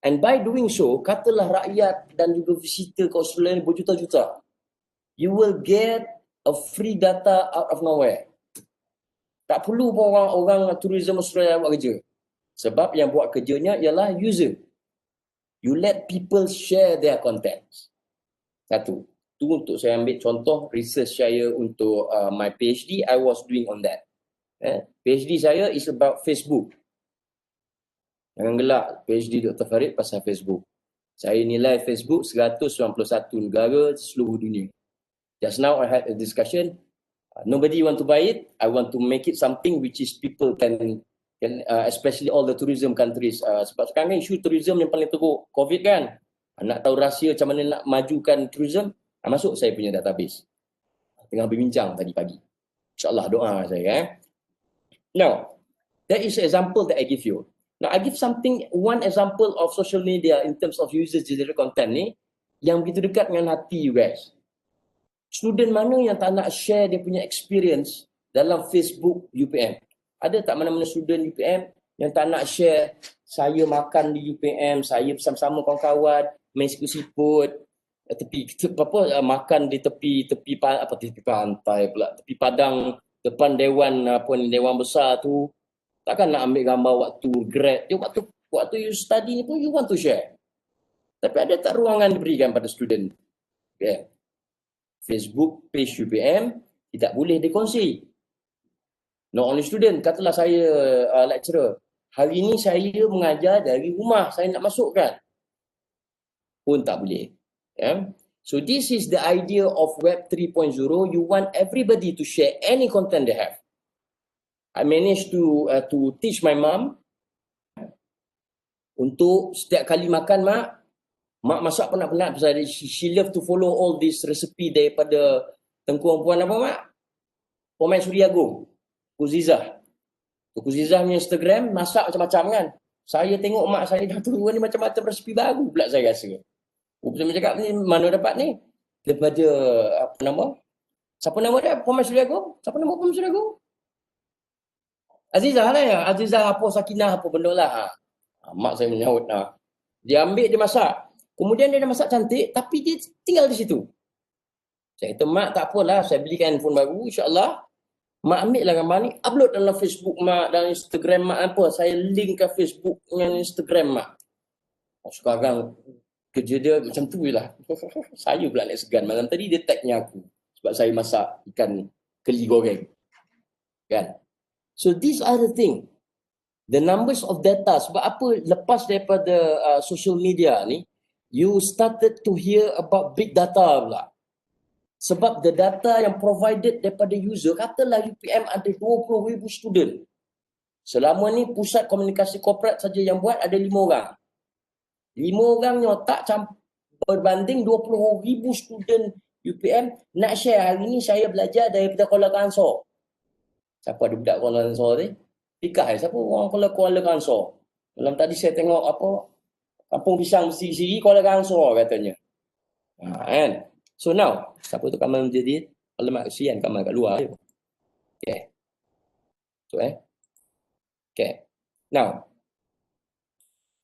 And by doing so, katalah rakyat dan juga visitor ke Australia ni berjuta-juta, you will get a free data out of nowhere. Tak perlu pun orang tourism Australia buat kerja. Sebab yang buat kerjanya ialah user. You let people share their contents. Satu. Itu untuk saya ambil contoh research saya untuk my PhD, I was doing on that. PhD saya is about Facebook. Jangan gelak, PhD Dr. Farid pasal Facebook. Saya nilai Facebook 191 negara seluruh dunia. Just now I had a discussion. Nobody want to buy it. I want to make it something which is people can especially all the tourism countries. Sebab sekarang ni isu tourism yang paling teruk, COVID kan. Nak tahu rahsia macam mana nak majukan tourism, masuk saya punya database. Tengah berbincang tadi pagi. InsyaAllah doa saya. Now, that is an example that I give you. Now, I give one example of social media in terms of users generated content ni, yang begitu dekat dengan hati you guys. Student mana yang tak nak share dia punya experience dalam Facebook UPM? Ada tak mana-mana student UPM yang tak nak share, saya makan di UPM, saya bersama-sama kawan-kawan, main siput-siput, makan di tepi pantai pula, tepi padang, depan dewan dewan besar tu. Takkan nak ambil gambar waktu grad, waktu you study ni pun you want to share. Tapi ada tak ruangan diberikan pada student? Facebook page UPM tidak boleh dikongsi. Not only student, katalah saya lecturer. Hari ini saya mengajar dari rumah, saya nak masukkan. Pun tak boleh. So this is the idea of Web 3.0. You want everybody to share any content they have. I managed to teach my mom untuk setiap kali makan mak masak penat-penat pasal she love to follow all this recipe daripada Tengku Puan apa mak? Pemain Suria Agung, Kuzizah. Kuzizah punya Instagram masak macam-macam kan. Saya tengok mak saya dah turun ni macam-macam resipi baru pula saya rasa. Saya cakap ni mana dapat ni? Daripada apa nama? Siapa nama dia? Pemain Suria Agung? Siapa nama Pemain Suria Agung? Azizah lah ya. Azizah apa Sakinah apa benda lah. Mak saya menyahut lah. Dia ambil, dia masak. Kemudian dia dah masak cantik tapi dia tinggal di situ. Saya kata, mak tak apalah. Saya belikan handphone baru insyaAllah. Mak ambil lah gambar ni. Upload dalam Facebook mak, dalam Instagram mak apa. Saya link ke Facebook dengan Instagram mak. Sekarang kerja dia macam tu je lah. Saya pula nak segan. Malam tadi dia tagnya aku. Sebab saya masak ikan keli goreng. Kan? So these are the thing. The numbers of data. Sebab apa lepas daripada social media ni, you started to hear about big data pula. Sebab the data yang provided daripada user, katalah UPM ada 20,000 student. Selama ni pusat komunikasi korporat saja yang buat ada 5 orang. 5 orangnya tak berbanding 20,000 student UPM nak share. Hari ni saya belajar daripada Kuala Kangsor. Siapa ada budak Kuala Kangsor ni? Fikah siapa orang Kuala Kangsor? Malam tadi saya tengok apa Kampung Pisang Siri Kuala Kangsor katanya. Kan? So now, siapa tu Kamal menjadi Alamak kesian Kamal kat luar je. Okay. So okay. Now,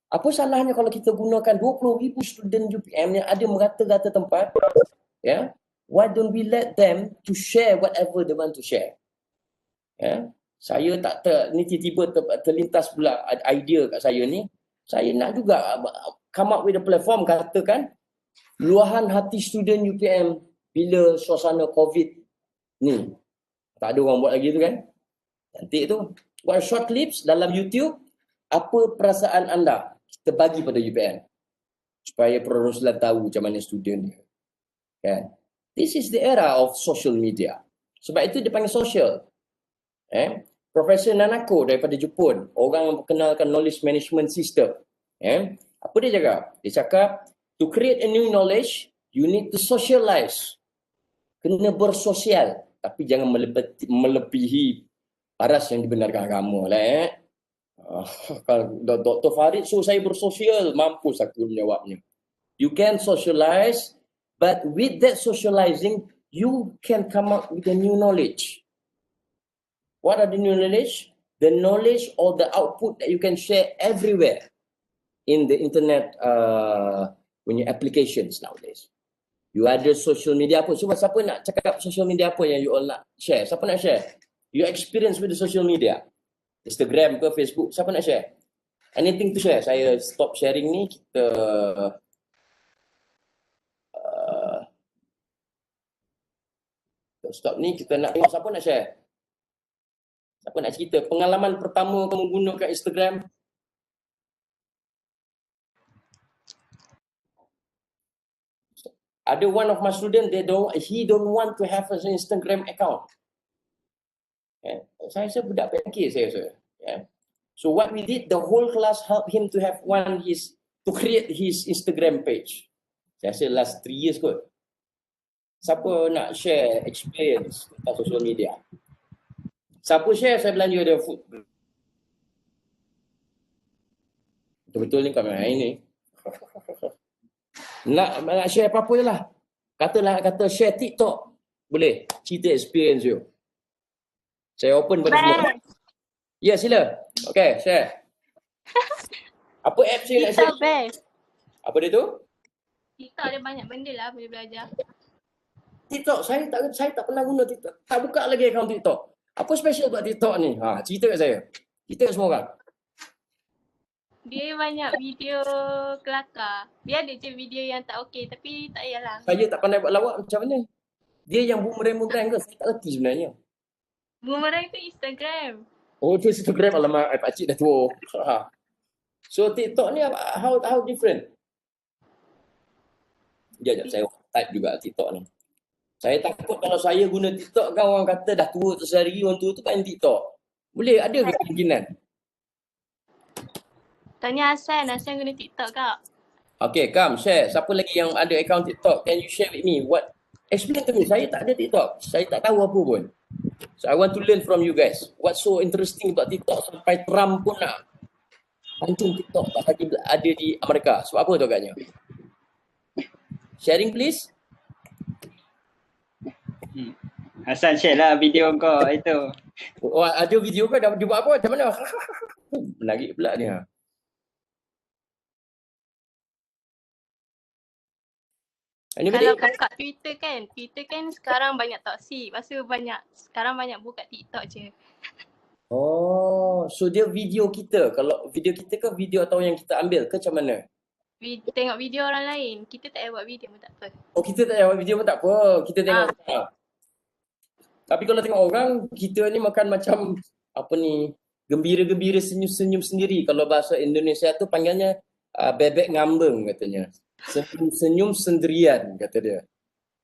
apa salahnya kalau kita gunakan 20,000 student UPM yang ada merata-rata tempat? Why don't we let them to share whatever they want to share? Saya ni tiba-tiba terlintas pula idea kat saya ni. Saya nak juga come up with a platform, katakan luahan hati student UPM bila suasana COVID ni. Tak ada orang buat lagi tu kan. Cantik tu. Buat short clips dalam YouTube. Apa perasaan anda? Kita bagi pada UPM. Supaya Pro Roslan tahu macam mana student dia. Kan? This is the era of social media. Sebab itu dia panggil social. Profesor Nanako daripada Jepun, orang yang perkenalkan knowledge management system. Apa dia cakap? Dia cakap, to create a new knowledge, you need to socialize. Kena bersosial. Tapi jangan melebihi paras yang dibenarkan agama lah. Kalau Dr. Farid suruh saya bersosial, mampus aku menjawabnya. You can socialize, but with that socializing, you can come up with a new knowledge. What are the new knowledge? The knowledge or the output that you can share everywhere in the internet punya applications nowadays. You ada social media apa? Cuba siapa nak cakap social media apa yang you all nak share? Siapa nak share? Your experience with the social media. Instagram ke Facebook, siapa nak share? Anything to share? Saya stop sharing ni, kita stop ni, kita nak tengok siapa nak share. Siapa nak cerita pengalaman pertama kamu gunakan Instagram? Ada one of my student, he don't want to have an Instagram account. Saya budak PK saya rasa. So what we did, the whole class help him to have to create his Instagram page. Saya rasa last 3 years kot. Siapa nak share experience tentang social media? Siapa share, saya belanja dia food. Betul-betul ni kami ini. Nak share apa-apa je lah. Kata share TikTok. Boleh. Cerita experience you. Saya open pada semua. Ya, sila. Okay, share. Apa apps you nak share? TikTok best. Apa dia tu? TikTok ada banyak benda lah boleh belajar. TikTok, saya tak pernah guna TikTok. Tak buka lagi akaun TikTok. Apa special buat TikTok ni? Cerita kat saya. Cerita kat semua orang. Dia banyak video kelakar. Dia ada je video yang tak okey tapi tak payahlah. Saya tak pandai buat lawak macam mana. Dia yang boomerang ke? Saya tak reti sebenarnya. Boomerang tu Instagram. Oh, tu Instagram. Alamak, pakcik dah tua. So TikTok ni how different? Sekejap, saya type juga TikTok ni. Saya takut kalau saya guna TikTok kan orang kata dah tua tersehari, orang tua tu main TikTok. Boleh, ada ke kemungkinan? Tanya Hasan guna TikTok kak. Okay, come share. Siapa lagi yang ada akaun TikTok? Can you share with me? Explain to me. Saya tak ada TikTok. Saya tak tahu apa pun. So I want to learn from you guys. What's so interesting about TikTok sampai Trump pun nak pancung TikTok tak lagi ada di Amerika. Sebab apa tu agaknya? Sharing please. Hasan share lah video kau itu. Oh, ada video kau dah buat apa? Macam mana? Menarik pula ni. Kalau buka Twitter kan sekarang banyak toksik. Sekarang banyak buka TikTok je. Oh, so dia video kita. Kalau video kita ke video atau yang kita ambil ke macam mana? Tengok video orang lain. Kita tak payah buat video pun tak apa. Oh, kita tak payah buat video pun tak apa. Kita tengok. Tapi kalau tengok orang, kita ni makan macam apa ni, gembira-gembira senyum-senyum sendiri. Kalau bahasa Indonesia tu panggilnya bebek ngambeng katanya. Senyum sendirian kata dia.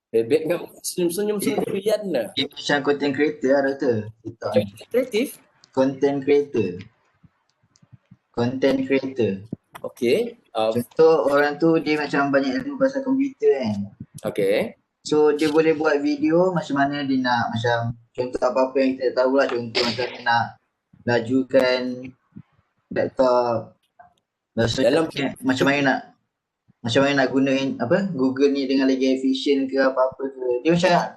Bebek ngambeng senyum sendirian lah. Dia macam content creator lah Doktor. Kreatif? Content creator. Okay. Contoh orang tu dia macam banyak ilmu pasal komputer kan. Okay. So dia boleh buat video macam mana dia nak, macam contoh apa-apa yang kita tahu lah. Contoh macam dia nak lajukan laptop. Macam mana nak gunakan Google ni dengan lagi efisien ke apa-apa ke. Dia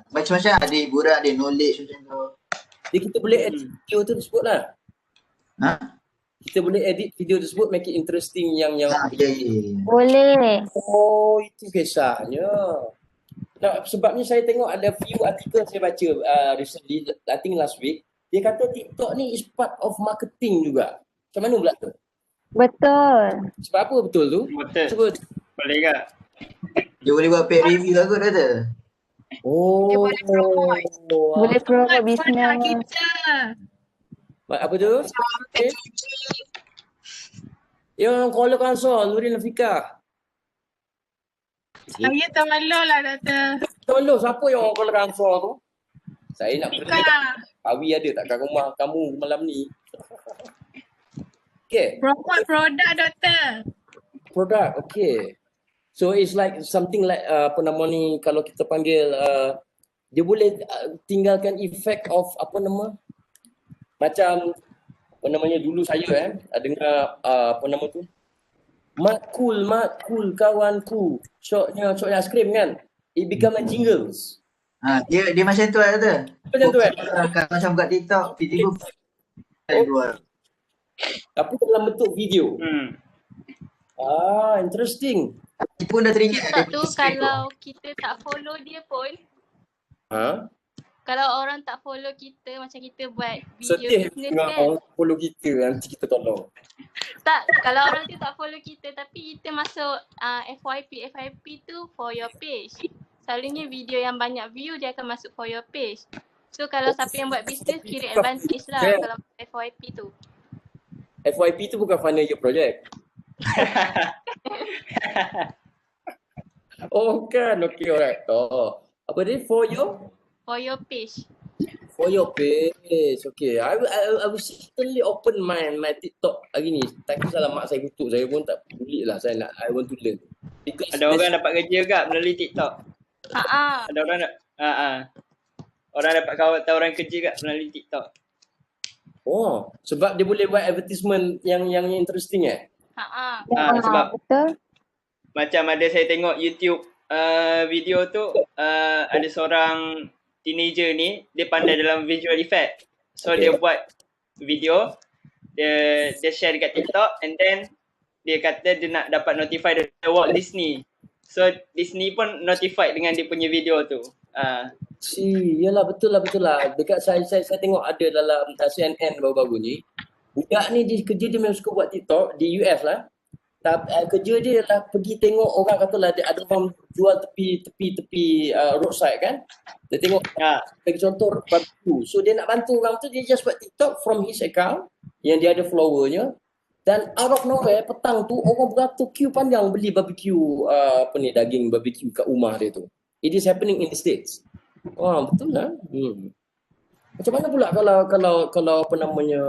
macam-macam ada hiburan, ada knowledge macam tu. Jadi kita boleh edit video tu tersebut lah. Kita boleh edit video tersebut, make it interesting yang Ya. Boleh. Oh, itu kisahnya. Nah, sebabnya saya tengok ada few artikel saya baca recently, I think last week, dia kata TikTok ni is part of marketing juga. Macam mana pula tu? Betul. Sebab apa betul tu? Betul. Cuba. Boleh ke? Dia boleh buat paid review lah kot Doktor. Oh. Dia boleh promote. Boleh promote bisnes. Kita. Apa tu? Okay. Yang Kuala Kangsar, Nurin Afika. Saya tak malu lah Doktor. Tolong siapa yang orang call answer tu? Saya nak pergi. Bukan. Awi ada tak kat rumah kamu malam ni? Okay. Promote produk doktor. Product, okay. So it's like something like apa nama ni, kalau kita panggil dia boleh tinggalkan effect of apa nama, macam apa namanya dulu saya dengar apa nama tu, mak cool kawanku, shotnya aiskrim kan, it become like jingles. Dia macam tu lah tu. Macam tu Kalau macam buat TikTok, tiba-tiba keluar. Tapi dalam bentuk video. Interesting. Dia pun dah teringat. TikTok tu kalau kita tak follow dia pun, kalau orang tak follow kita, macam kita buat video Sedih business dengan kan. orang follow kita, nanti kita tolong. Tak, kalau orang tu tak follow kita tapi kita masuk FYP tu for your page. Selalunya video yang banyak view dia akan masuk for your page. So kalau siapa yang buat business kira advantage lah kalau FYP tu. FYP tu bukan final year project. Oh kan, okay, alright. Apa dia? For your page. For your page, okay. I will certainly open my TikTok hari ni. Tak kisahlah mak saya kutuk, saya pun tak peduli lah. I want to learn. Because ada orang dapat kerja kat melalui TikTok. Ada orang orang dapat kawan tawaran kerja kat melalui TikTok. Oh, sebab dia boleh buat advertisement yang interesting sebab betul. macam ada saya tengok YouTube video tu ada seorang teenager ni, dia pandai dalam visual effect. So dia buat video, dia share dekat TikTok, and then dia kata dia nak dapat notify dari Walt Disney. So Disney pun notified dengan dia punya video tu. Yalah betul lah. Dekat saya tengok ada dalam CNN baru-baru ni. Budak ni dia kerja dia memang suka buat TikTok di US lah. Kerja dia lah pergi tengok orang, katalah ada orang jual tepi roadside kan. Dia tengok bagi contoh barbecue. So dia nak bantu orang tu, dia just buat TikTok from his account yang dia ada followernya. Dan out of nowhere petang tu orang beratur queue panjang beli barbecue daging barbecue kat rumah dia tu. It is happening in the States. Betul lah. Macam mana pula kalau apa namanya,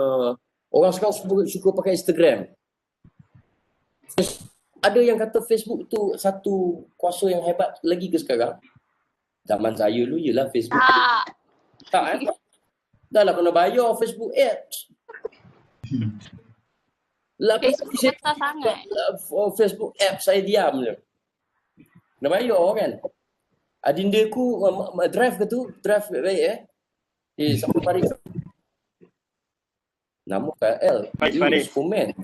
orang sekarang suka pakai Instagram. Ada yang kata Facebook tu satu kuasa yang hebat lagi ke sekarang? Zaman saya dulu jelah Facebook. Tak dah lah kena bayar Facebook Ads. Facebook besar sangat. Facebook Ads saya diam je. Kena bayar kan? Adinda ku drive ke tu? Drive baik sampai Paris. Nama KL. Paris. Superman.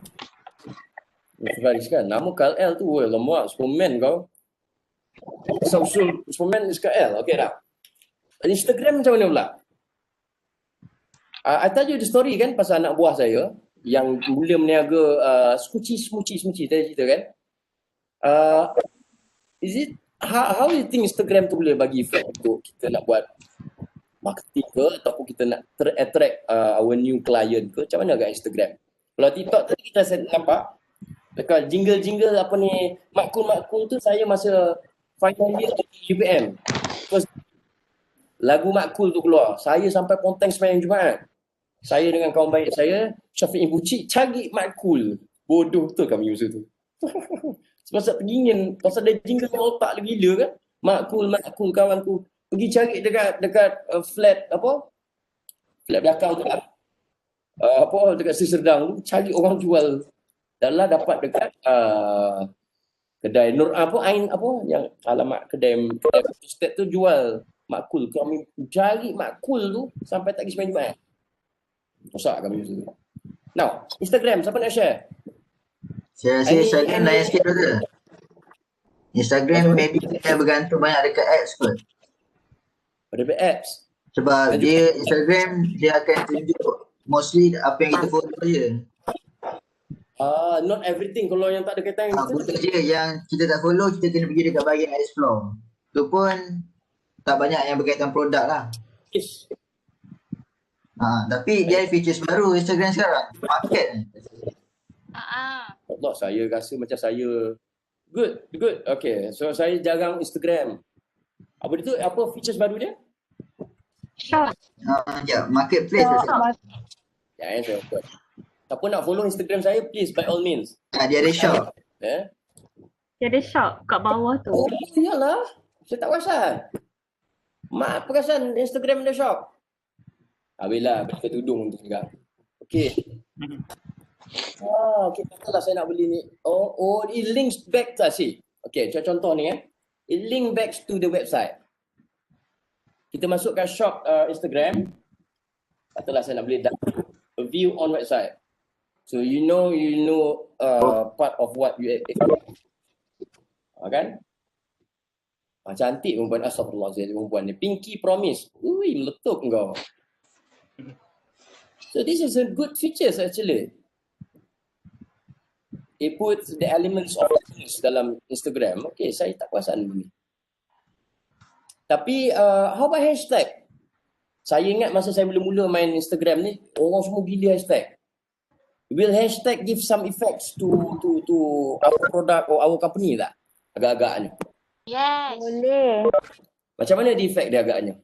Paris kan? Nama KL tu, lemak Superman kau. Usul Superman is KL. Okay dah. Instagram macam mana pula? I tell you the story kan pasal anak buah saya yang mula meniaga smuci tadi cerita kan. Is it how you think Instagram tu boleh bagi effect untuk kita nak buat marketing ke ataupun kita nak attract our new client ke? Macam mana agak Instagram? Kalau TikTok tadi kita nampak dekat jingle apa ni makul tu, saya masa final year UPM. First lagu makul tu keluar, saya sampai Ponteng sembahyang Jumaat. Saya dengan kawan baik saya, Syafiq Buci, cari makul. Bodoh betul kami masa tu. Sebab teringin, pasal dia jingle otak dia gila kan. Makul kawanku. Pergi cari dekat flat flat belakang tu dekat Serdang tu, cari orang jual. Dan lah dapat dekat kedai Nur Ain yang alamat kedai Ustaz tu jual makul. Kami cari makul tu sampai tak pergi sembahyang Jumaat. Rosak kami tu. Now, Instagram siapa nak share? Saya rasa Instagram lain sikit betul. Instagram maybe kita bergantung banyak dekat ads kot. Ada apps. Sebab dia Instagram dia akan tunjuk mostly apa yang kita follow je. Not everything. Kalau yang tak ada kaitan dengan Betul je, yang kita tak follow kita kena pergi dekat bahagian explore. Tu pun tak banyak yang berkaitan produk lah. Yes. Tapi dia ada features baru Instagram sekarang. Market ni. Allah, saya rasa macam saya good. Okay, so saya jarang Instagram. Apa dia tu? Apa features baru dia? Shop. Sekejap, marketplace lah. Shop. Ya, saya buat. Siapa nak follow Instagram saya, please by all means. Dia ada shop. Eh? Dia ada shop kat bawah tu. Oh, iyalah. Saya tak perasan. Mak perasan Instagram ada shop. Habislah, pakai tudung untuk juga. Okey. Okey, katalah saya nak beli ni. It links back to Asyik. Okey, contoh ni It link back to the website. Kita masukkan shop Instagram. Katalah saya nak beli a view on website. So you know part of what you expect. Kan? Cantik perempuan. Astagfirullahaladzim, perempuan ni. Pinky Promise. Ui, meletup kau. So this is a good features actually. It puts the elements of things dalam Instagram. Okay, saya tak perasan ni. Tapi how about hashtag? Saya ingat masa saya mula-mula main Instagram ni, orang semua gila hashtag. Will hashtag give some effects to our product or our company tak? Agak-agaknya. Yes. Boleh. Macam mana dia effect dia agaknya?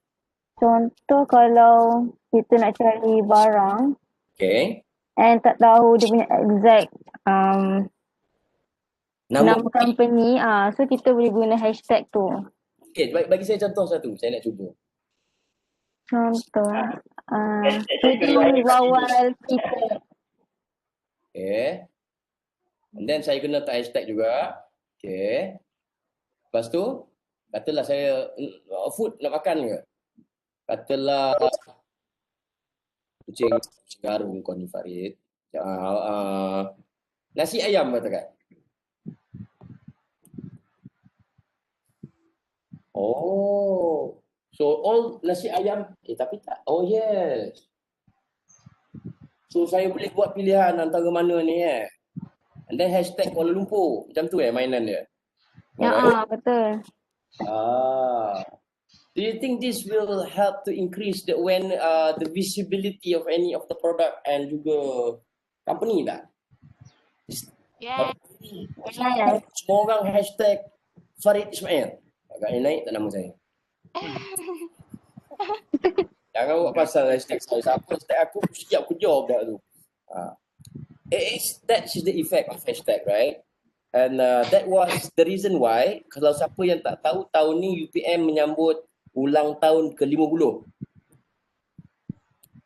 Contoh kalau kita nak cari barang Okay. and tak tahu dia punya exact Nama. nama company, so kita boleh guna hashtag tu. Okay, bagi saya contoh satu. Saya nak cuba. Contoh, pergi bawal kita. Okay. And then saya kena letak hashtag juga. Okay. Lepas tu, katalah saya food nak makan ke? Katalah kucing garung kau ni Farid. Nasi ayam katakan. Oh. So all nasi ayam. Tapi tak. Oh yes. So saya boleh buat pilihan antara mana ni And then hashtag Kuala Lumpur. Macam tu mainan dia. Ya, betul. Do you think this will help to increase the visibility of any of the product and juga company tak? Yes. Semua orang hashtag Farid Ismail. Agaknya naik tak nama saya. Jangan buat pasal hashtag saya. Siapa hashtag aku, siap aku jawab dah tu. That is the effect of hashtag, right? And that was the reason why, kalau siapa yang tak tahu, tahun ni UPM menyambut ulang tahun ke-50.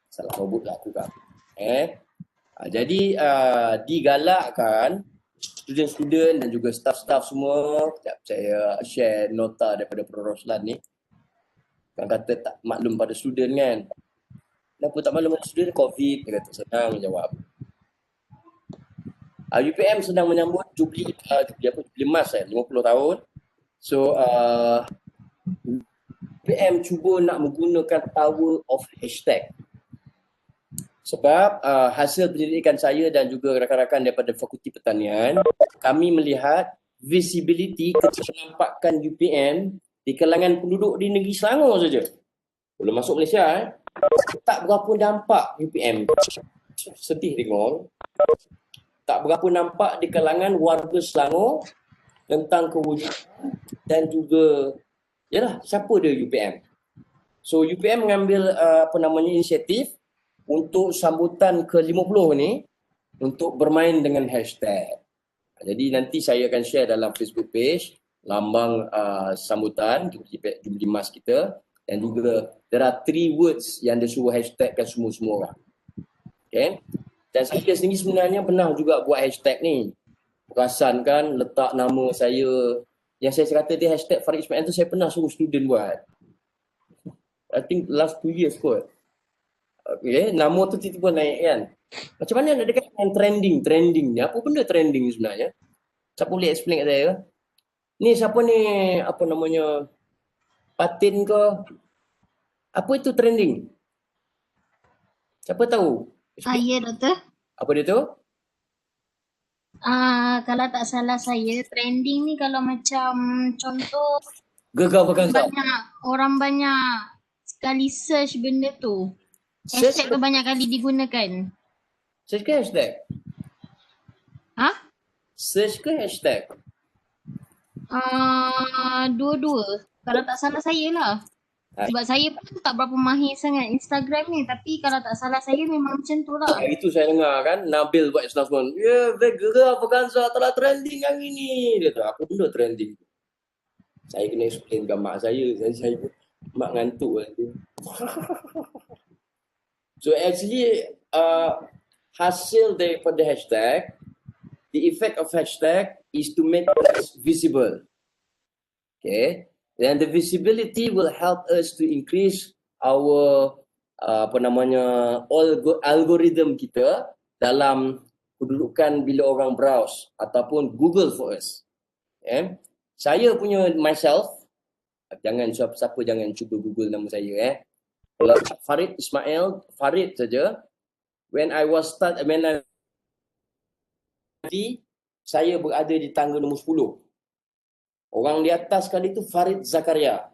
Salah sebut lah aku kan. Jadi digalakkan student-student dan juga staff-staff semua. Sekejap saya share nota daripada Pro Roslan ni. Kan kata tak maklum pada student kan. Kenapa tak maklum pada student? COVID. Dia kata senang jawab. UPM sedang menyambut Jubli emas 50 tahun. So UPM cuba nak menggunakan power of hashtag. Sebab hasil penyelidikan saya dan juga rakan-rakan daripada Fakulti Pertanian, kami melihat visibility kenampakan UPM di kalangan penduduk di negeri Selangor saja. Belum masuk Malaysia tak berapa nampak UPM. Sedih tengok. Tak berapa nampak di kalangan warga Selangor tentang kewujudan dan juga siapa dia UPM. So UPM mengambil inisiatif untuk sambutan ke-50 ni untuk bermain dengan hashtag. Jadi nanti saya akan share dalam Facebook page lambang sambutan Jubli Emas kita dan juga there are 3 words yang dia suruh hashtagkan semua orang. Okay. Dan saya sendiri sebenarnya pernah juga buat hashtag ni. Perasan kan letak nama saya. Yang saya kata dia hashtag Farid Ismail tu saya pernah suruh student buat. I think last 2 years kot. Okay, nama tu tiba-tiba naik kan. Macam mana nak dekat dengan trending ni? Apa benda trending sebenarnya? Siapa boleh explain kat saya? Ni siapa ni, apa namanya, Patin ke? Apa itu trending? Siapa tahu? Saya doktor. Apa dia tu? Kalau tak salah saya, trending ni kalau macam contoh Gegar berkangkau. orang banyak sekali search benda tu. Hashtag tu banyak kali digunakan. Search ke hashtag? Search ke hashtag? Dua-dua. Kalau tak salah saya lah. Sebab saya pun tak berapa mahir sangat Instagram ni. Tapi kalau tak salah saya memang macam tu lah. Itu saya dengar kan, Nabil buat announcement. Ya, Vega Vaganza telah trending hari ni. Dia tu, apa benda trending? Saya kena explain kat mak saya. Saya pun, mak ngantuk lah tu. So actually, hasil daripada hashtag, the effect of hashtag is to make us visible. Okay. And the visibility will help us to increase our algorithm kita dalam kedudukan bila orang browse ataupun Google for us. Saya punya myself, jangan siapa jangan cuba Google nama saya. Kalau Farid Ismail, Farid saja. When I saya berada di tangga nombor 10. Orang di atas kali itu Farid Zakaria.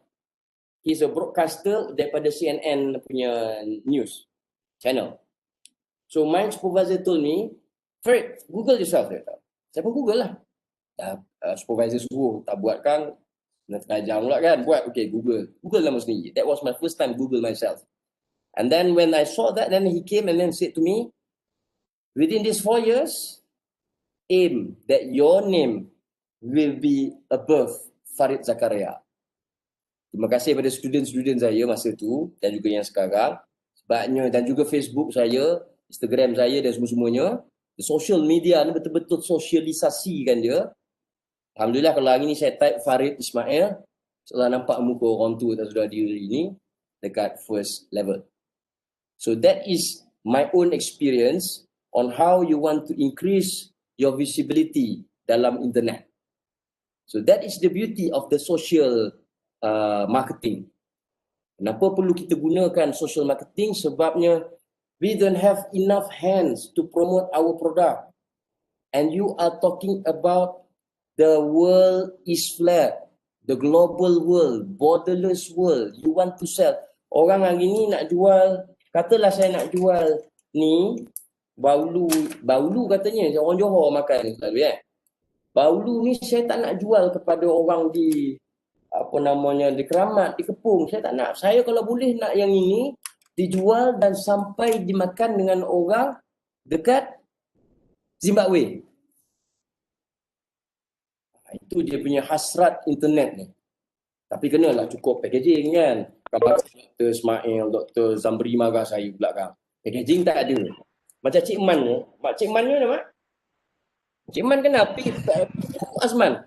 He's a broadcaster daripada CNN punya news channel. So my supervisor told me, Farid, Google yourself. Saya pun Google lah. Supervisor suruh, tak buat kan, nak terajang pula kan, buat, okay, Google nama sendiri. That was my first time Google myself. And then when I saw that, then he came and then said to me, within these 4 years, aim that your name will be above Farid Zakaria. Terima kasih pada student-student saya masa tu dan juga yang sekarang. Sebabnya dan juga Facebook saya, Instagram saya dan semua-semuanya. Social media ni betul-betul sosialisasikan dia. Alhamdulillah kalau hari ni saya type Farid Ismail, setelah nampak muka orang tu tak sudah diri ni dekat first level. So that is my own experience on how you want to increase your visibility dalam internet. So that is the beauty of the social marketing. Kenapa perlu kita gunakan social marketing? Sebabnya we don't have enough hands to promote our product. And you are talking about the world is flat, the global world, borderless world. You want to sell. Orang hari ni nak jual, katalah saya nak jual ni, baulu katanya, orang Johor makan selalu Baulu ni saya tak nak jual kepada orang di di Keramat, di Kepung. Saya tak nak. Saya kalau boleh nak yang ini dijual dan sampai dimakan dengan orang dekat Zimbabwe. Itu dia punya hasrat internet ni. Tapi kenalah cukup packaging kan. Kabar Dr. Ismail, Dr. Zamri marah saya belakang. Packaging tak ada. Macam Cik Man ni. Cik Man ni nama? Cik Man kenal Piyu Azman.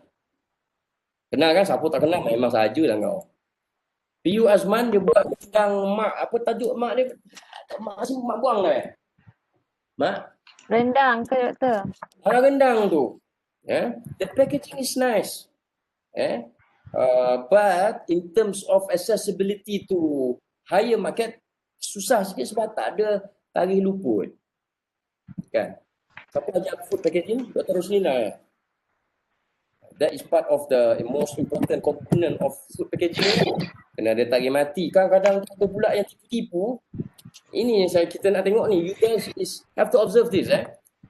Kenal kan? Siapa tak kenal memang sahajalah kau. Piyu Azman dia buat rendang mak. Apa tajuk mak dia? Mak asyik mak buang lah Mak? Rendang ke doktor? Rendang tu. The packaging is nice. But in terms of accessibility to higher market, susah sikit sebab tak ada tarikh luput. Kan? Siapa ajak food packaging? Dr. Roslina. That is part of the most important component of food packaging. Kena ada tarikh mati. Kadang-kadang ada pula yang tipu-tipu. Ini yang kita nak tengok ni. You guys have to observe this.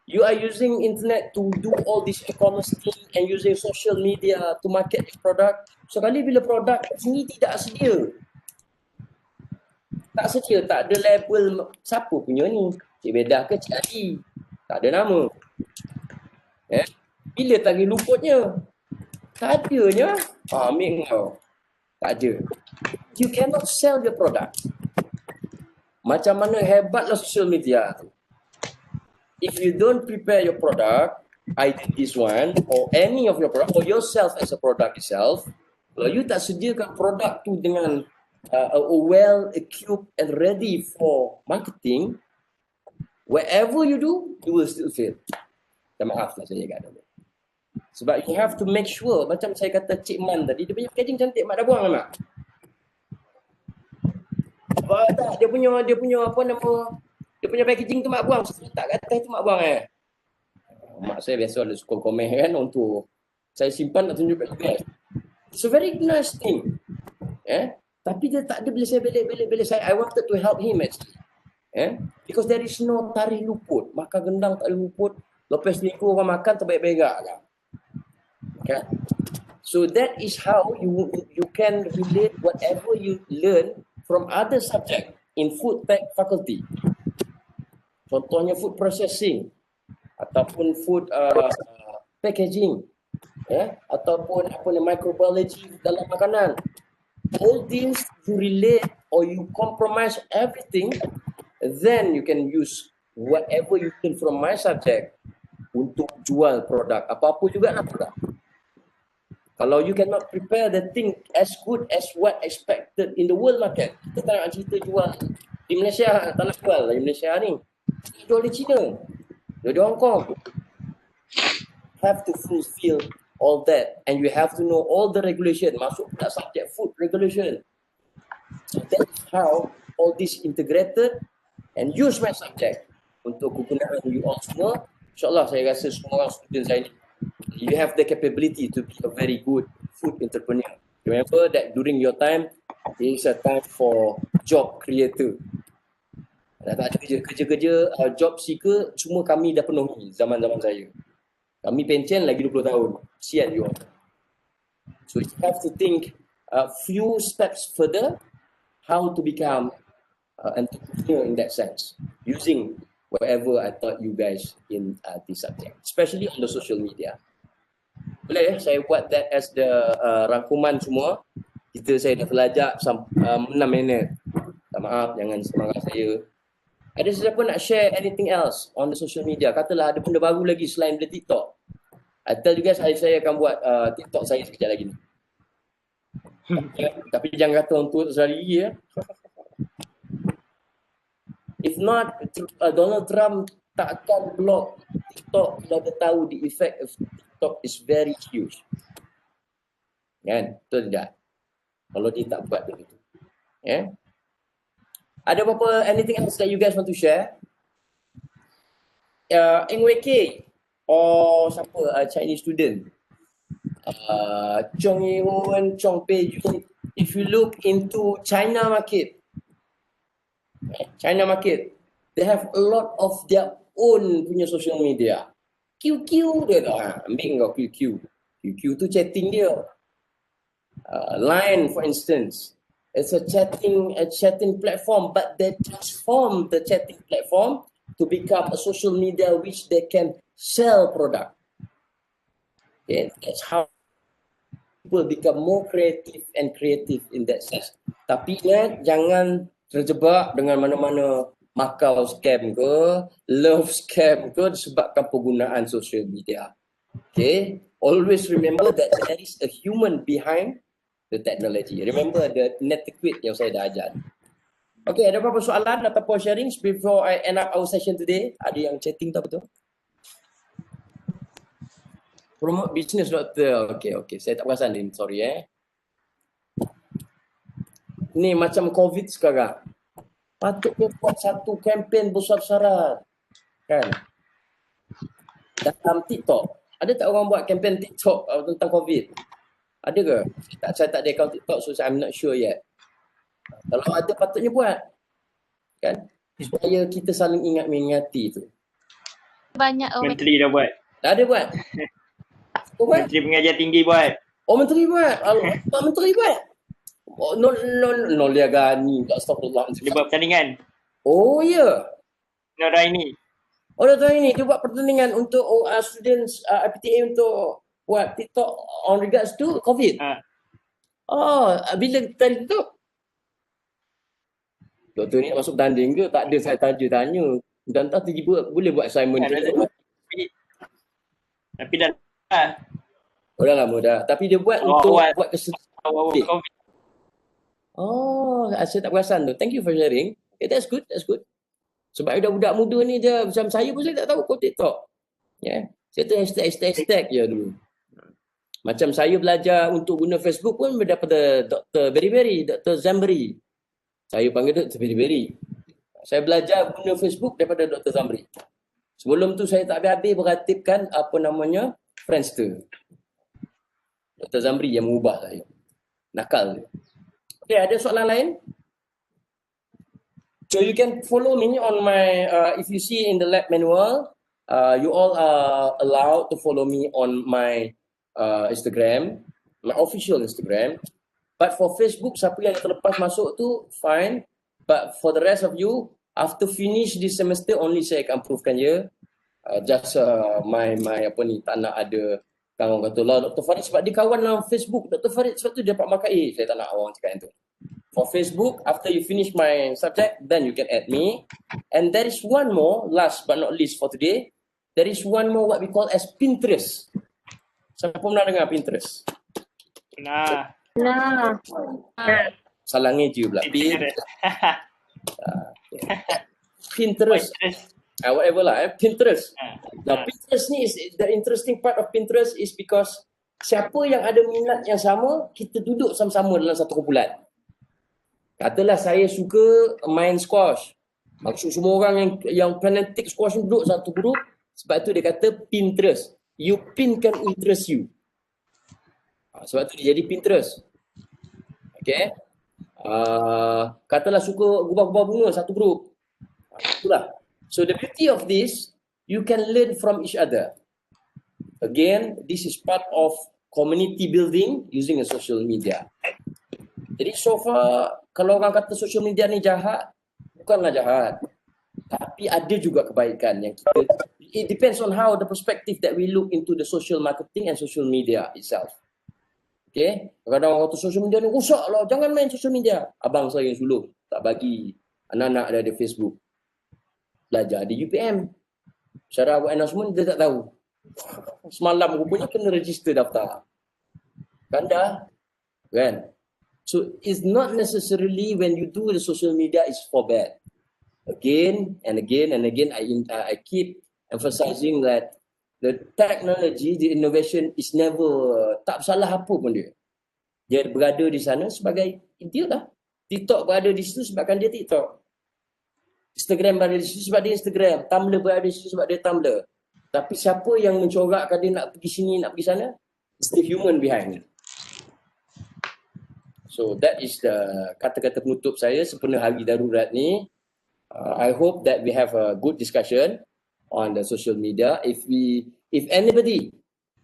You are using internet to do all this e-commerce thing and using social media to market this product. Sekali bila produk sini tidak sedia. Tak sedia, tak ada label siapa punya ni. Cik Bedah ke Cik Adi. Tak ada nama. Bila tarikh luputnya? Tak adanya. Ambil kau. Tak ada. You cannot sell your product. Macam mana hebatlah social media tu. If you don't prepare your product, either this one or any of your product or yourself as a product itself, kalau you tak sediakan produk tu dengan well equipped and ready for marketing, whatever you do, you will still fail. Maaf lah saya kata. Sebab you have to make sure, macam saya kata Cik Man tadi, dia punya packaging cantik, mak dah buang lah mak. Tak, dia punya apa nama, dia punya packaging tu mak buang, tak kata tu mak buang Mak saya biasa ada suka komen kan untuk saya simpan nak tunjuk kat you. It's a very nice thing. Tapi dia tak ada bila saya belik saya, I wanted to help him actually. Because there is no tarikh luput. Makan gendang tak luput. Lepas minggu orang makan terbaik-baik kan. So that is how you can relate whatever you learn from other subject in food tech faculty. Contohnya food processing ataupun food packaging, ataupun microbiology dalam makanan. All these you relate or you compromise everything, then you can use whatever you learn from my subject untuk jual produk apa juga lah produk. Kalau you cannot prepare the thing as good as what expected in the world market, kita tak nak cerita jual di Malaysia, tak nak jual di Malaysia ni, jual di China, jual di Hong Kong. Have to fulfill all that, and you have to know all the regulation, masuk pula subject food regulation. So that's how all this integrated and use my subject untuk kegunaan you all semua. InsyaAllah saya rasa semua orang student saya ni, you have the capability to be a very good food entrepreneur. Remember that during your time, it is a time for job creator. Dah tak ada kerja-kerja, job seeker, semua kami dah penuhi zaman-zaman saya. Kami pencen lagi 20 tahun. Sian you all. So you have to think a few steps further how to become an entrepreneur in that sense, using whatever I taught you guys in this subject, especially on the social media. Boleh saya buat that as the rangkuman semua. Saya dah belajar 6 minit. Maaf, jangan semangat saya. Ada sesiapa nak share anything else on the social media? Katalah ada benda baru lagi selain the TikTok. I tell you guys, saya akan buat TikTok saya sekejap lagi ni. Tapi jangan kata untuk sehari ya. If not, Donald Trump tak akan block TikTok. Dah tahu the effect of TikTok is very huge. Kan? Betul tidak? Kalau dia tak buat begitu. Yeah? Ada apa-apa, anything else that you guys want to share? Eng Wei Kei or siapa, Chinese student. Chong Yi-hun, Chong Pei-jun. If you look into China market, they have a lot of their own punya social media. QQ dia dah, ambil kau QQ. QQ tu chatting dia. Line for instance, it's a chatting platform, but they transform the chatting platform to become a social media which they can sell product. Okay, that's how people become more creative in that sense. Tapi ingat, jangan terjebak dengan mana-mana Macau scam ke, love scam ke disebabkan penggunaan social media. Okay, always remember that there is a human behind the technology. Remember the netiquette yang saya dah ajar. Okay, ada apa-apa soalan ataupun sharing before I end up our session today? Ada yang chatting tak betul? Promote business doktor. Okay. Saya tak perasan ni, sorry Ni macam COVID sekarang. Patutnya buat satu kempen besar-besaran. Kan? Dalam TikTok. Ada tak orang buat kempen TikTok tentang COVID? Ada ke? Saya tak ada account TikTok, so I'm not sure yet. Kalau ada patutnya buat. Kan? Supaya kita saling ingat mengingati tu. Banyak orang. Menteri dah buat. Dah ada buat? Buat? Menteri Pengajian Tinggi buat. Oh, menteri buat? Pak menteri buat? Oh, no, Liagani. Astagfirullah. Dia buat pertandingan. Oh, ya. Yeah. Nora ini. Oh, dah tahu ini. Dia buat pertandingan untuk students IPTA untuk buat TikTok on regards to COVID. Oh, bila tadi tu? Doktor ni masuk tanding ke? Tak ada, saya tanya. Dan tak tiba boleh buat assignment. Tapi dah. Oh, dah lama dah. Tapi dia buat untuk buat kesedaran. COVID. Oh, saya tak perasan tu. Thank you for sharing. Okay, that's good. Sebab budak-budak muda ni dia macam saya pun saya tak tahu kod TikTok. Ya. Saya tu hashtag je dulu. Macam saya belajar untuk guna Facebook pun daripada Dr. Dr. Zambri. Saya panggil Dr. Berry. Saya belajar guna Facebook daripada Dr. Zambri. Sebelum tu saya tak habis-habis beraktifkan Friendster. Dr. Zambri yang mengubah saya. Nakal dia. Okay, ada soalan lain? So you can follow me on my, if you see in the lab manual, you all are allowed to follow me on my Instagram. my official Instagram. But for Facebook, siapa yang terlepas masuk tu, fine. But for the rest of you, after finish this semester, only saya akan approvekan je. Just my apa ni, tak nak ada kawan kata lah Dr. Farid sebab dia kawan dalam Facebook. Dr. Farid sebab tu dia dapat markah A. Saya tak nak orang cakap yang tu. For Facebook, after you finish my subject, then you can add me. And there is one more, last but not least for today. There is one more what we call as Pinterest. Siapa pernah dengar Pinterest? Nah. Nah. Salangnya je pula. Pinterest. Whatever lah, Pinterest. Now Pinterest ni is the interesting part of Pinterest is because siapa yang ada minat yang sama, kita duduk sama-sama dalam satu kumpulan. Katalah saya suka main squash. Maksud semua orang yang fanatik squash ni duduk satu grup. Sebab tu dia kata Pinterest. You pin can interest you. Sebab tu dia jadi Pinterest. Okay. Katalah suka gubah-gubah bunga satu grup. Itulah. So the beauty of this, you can learn from each other. Again, this is part of community building using a social media. Jadi so far, kalau orang kata social media ni jahat, bukanlah jahat. Tapi ada juga kebaikan yang kita, it depends on how the perspective that we look into the social marketing and social media itself. Okay, kadang orang kata social media ni rusak lah, jangan main social media. Abang saya yang sulung, tak bagi anak-anak dia ada Facebook. Belajar di UPM. Cara buat announcement dia tak tahu. Semalam rupanya kena register daftar. Kan dah? Kan? So it's not necessarily when you do the social media is for bad. Again and again and again, I keep emphasizing that the technology, the innovation is never, tak salah apa pun dia. Dia berada di sana sebagai, dia lah. TikTok berada di situ sebabkan dia TikTok. Instagram berada di situ sebab dia Instagram. Tumblr berada di situ sebab dia Tumblr. Tapi siapa yang mencorakkan dia nak pergi sini, nak pergi sana, it's the human behind it. So that is the kata-kata penutup saya sempena hari darurat ni. I hope that we have a good discussion on the social media. If anybody,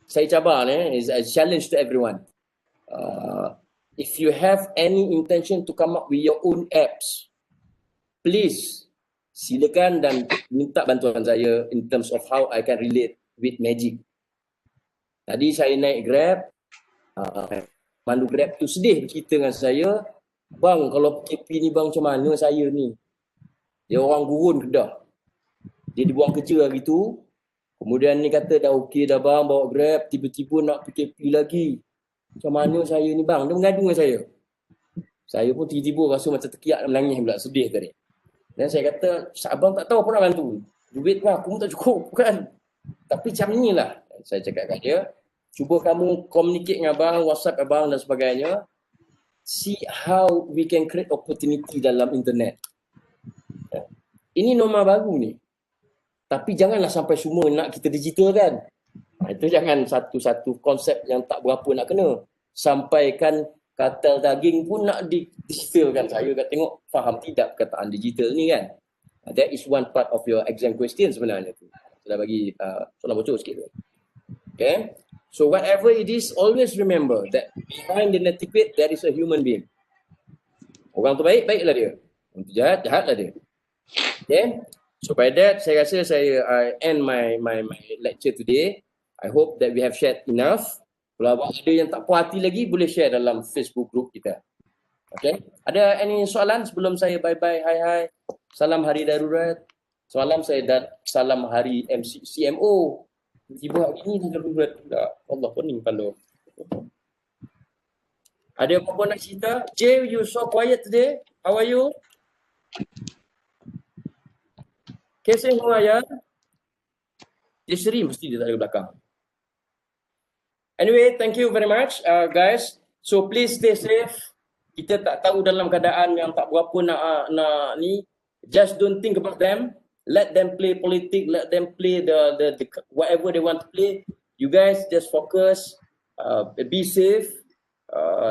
saya cabar ni, is a challenge to everyone. If you have any intention to come up with your own apps, please silakan dan minta bantuan saya in terms of how I can relate with Magic. Tadi saya naik Grab, mandu Grab tu sedih bercerita dengan saya, bang kalau PKP ni bang macam mana saya ni? Dia orang gurun Kedah. Dia dibuang kerja hari tu. Kemudian ni kata dah okey dah bang bawa Grab, tiba-tiba nak PKP lagi. Macam mana saya ni bang? Dia mengadu dengan saya. Saya pun tiba-tiba rasa macam terkiak dan menangis pula, sedih tadi. Dan saya kata, abang tak tahu apa nak bantu. Duit lah, aku pun tak cukup, bukan? Tapi macam ni lah. Saya cakap kat dia, cuba kamu communicate dengan abang, WhatsApp abang dan sebagainya. See how we can create opportunity dalam internet. Ini norma baru ni. Tapi janganlah sampai semua nak kita digital kan. Itu jangan satu-satu konsep yang tak berapa nak kena. Sampaikan kartel daging pun nak digitalkan. Saya kat tengok faham tidak perkataan digital ni kan. That is one part of your exam question sebenarnya tu. Saya dah bagi soalan bocor sikit tu. Okay. So whatever it is, always remember that behind the netiquette there is a human being. Orang tu baik, baiklah dia. Orang tu jahat, jahatlah dia. Okay. So by that, saya rasa I end my lecture today. I hope that we have shared enough. Kalau ada yang tak puas hati lagi, boleh share dalam Facebook group kita. Okay. Ada any soalan sebelum saya bye-bye, hai. Salam hari darurat. Salam hari CMO. Tiba hari ni darurat pula. Allah pening kepala. Ada apa-apa nak cerita? Jay, you so quiet today. How are you? Keseh ya? Jisri mesti dia tak ada belakang. Anyway, thank you very much guys. So please stay safe. Kita tak tahu dalam keadaan yang tak berapa nak ni. Just don't think about them. Let them play politics. Let them play the whatever they want to play. You guys just focus. Be safe.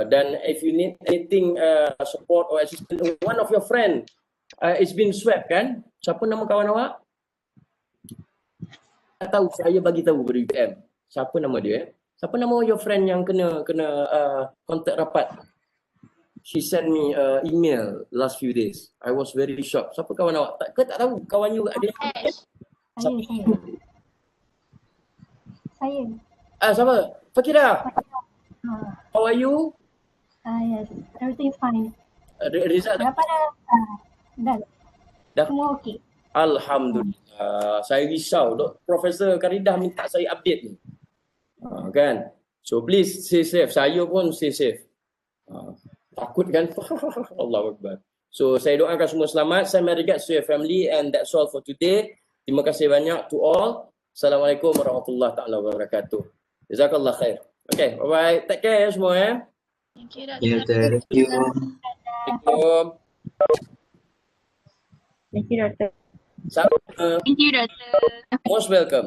Dan if you need anything support or assistance, one of your friend it's been swept kan? Siapa nama kawan awak? Tak tahu, saya bagi tahu pada UPM. Siapa nama dia? Siapa nama your friend yang kena kontak rapat? She sent me email last few days. I was very shocked. Siapa kawan awak? Tak tahu kawan you ada? Ash. Saya. Siapa? Fakira. Ah, How are you? yes, everything fine. Rizal Berapa dah? Dah. Semua okey. Alhamdulillah. Saya risau. Profesor Karidah minta saya update ni. Kan? So please stay safe. Saya pun stay safe. Takut kan? Allahu Akbar. So saya doakan semua selamat. Send my regards to your family and that's all for today. Terima kasih banyak to all. Assalamualaikum warahmatullahi taala wabarakatuh. Jazakallah khair. Okay, bye-bye. Take care semua ya. Thank you, Ya, Doktor. thank you. Assalamualaikum. Thank you, Doktor. Sama. Thank you, Doktor. Most welcome.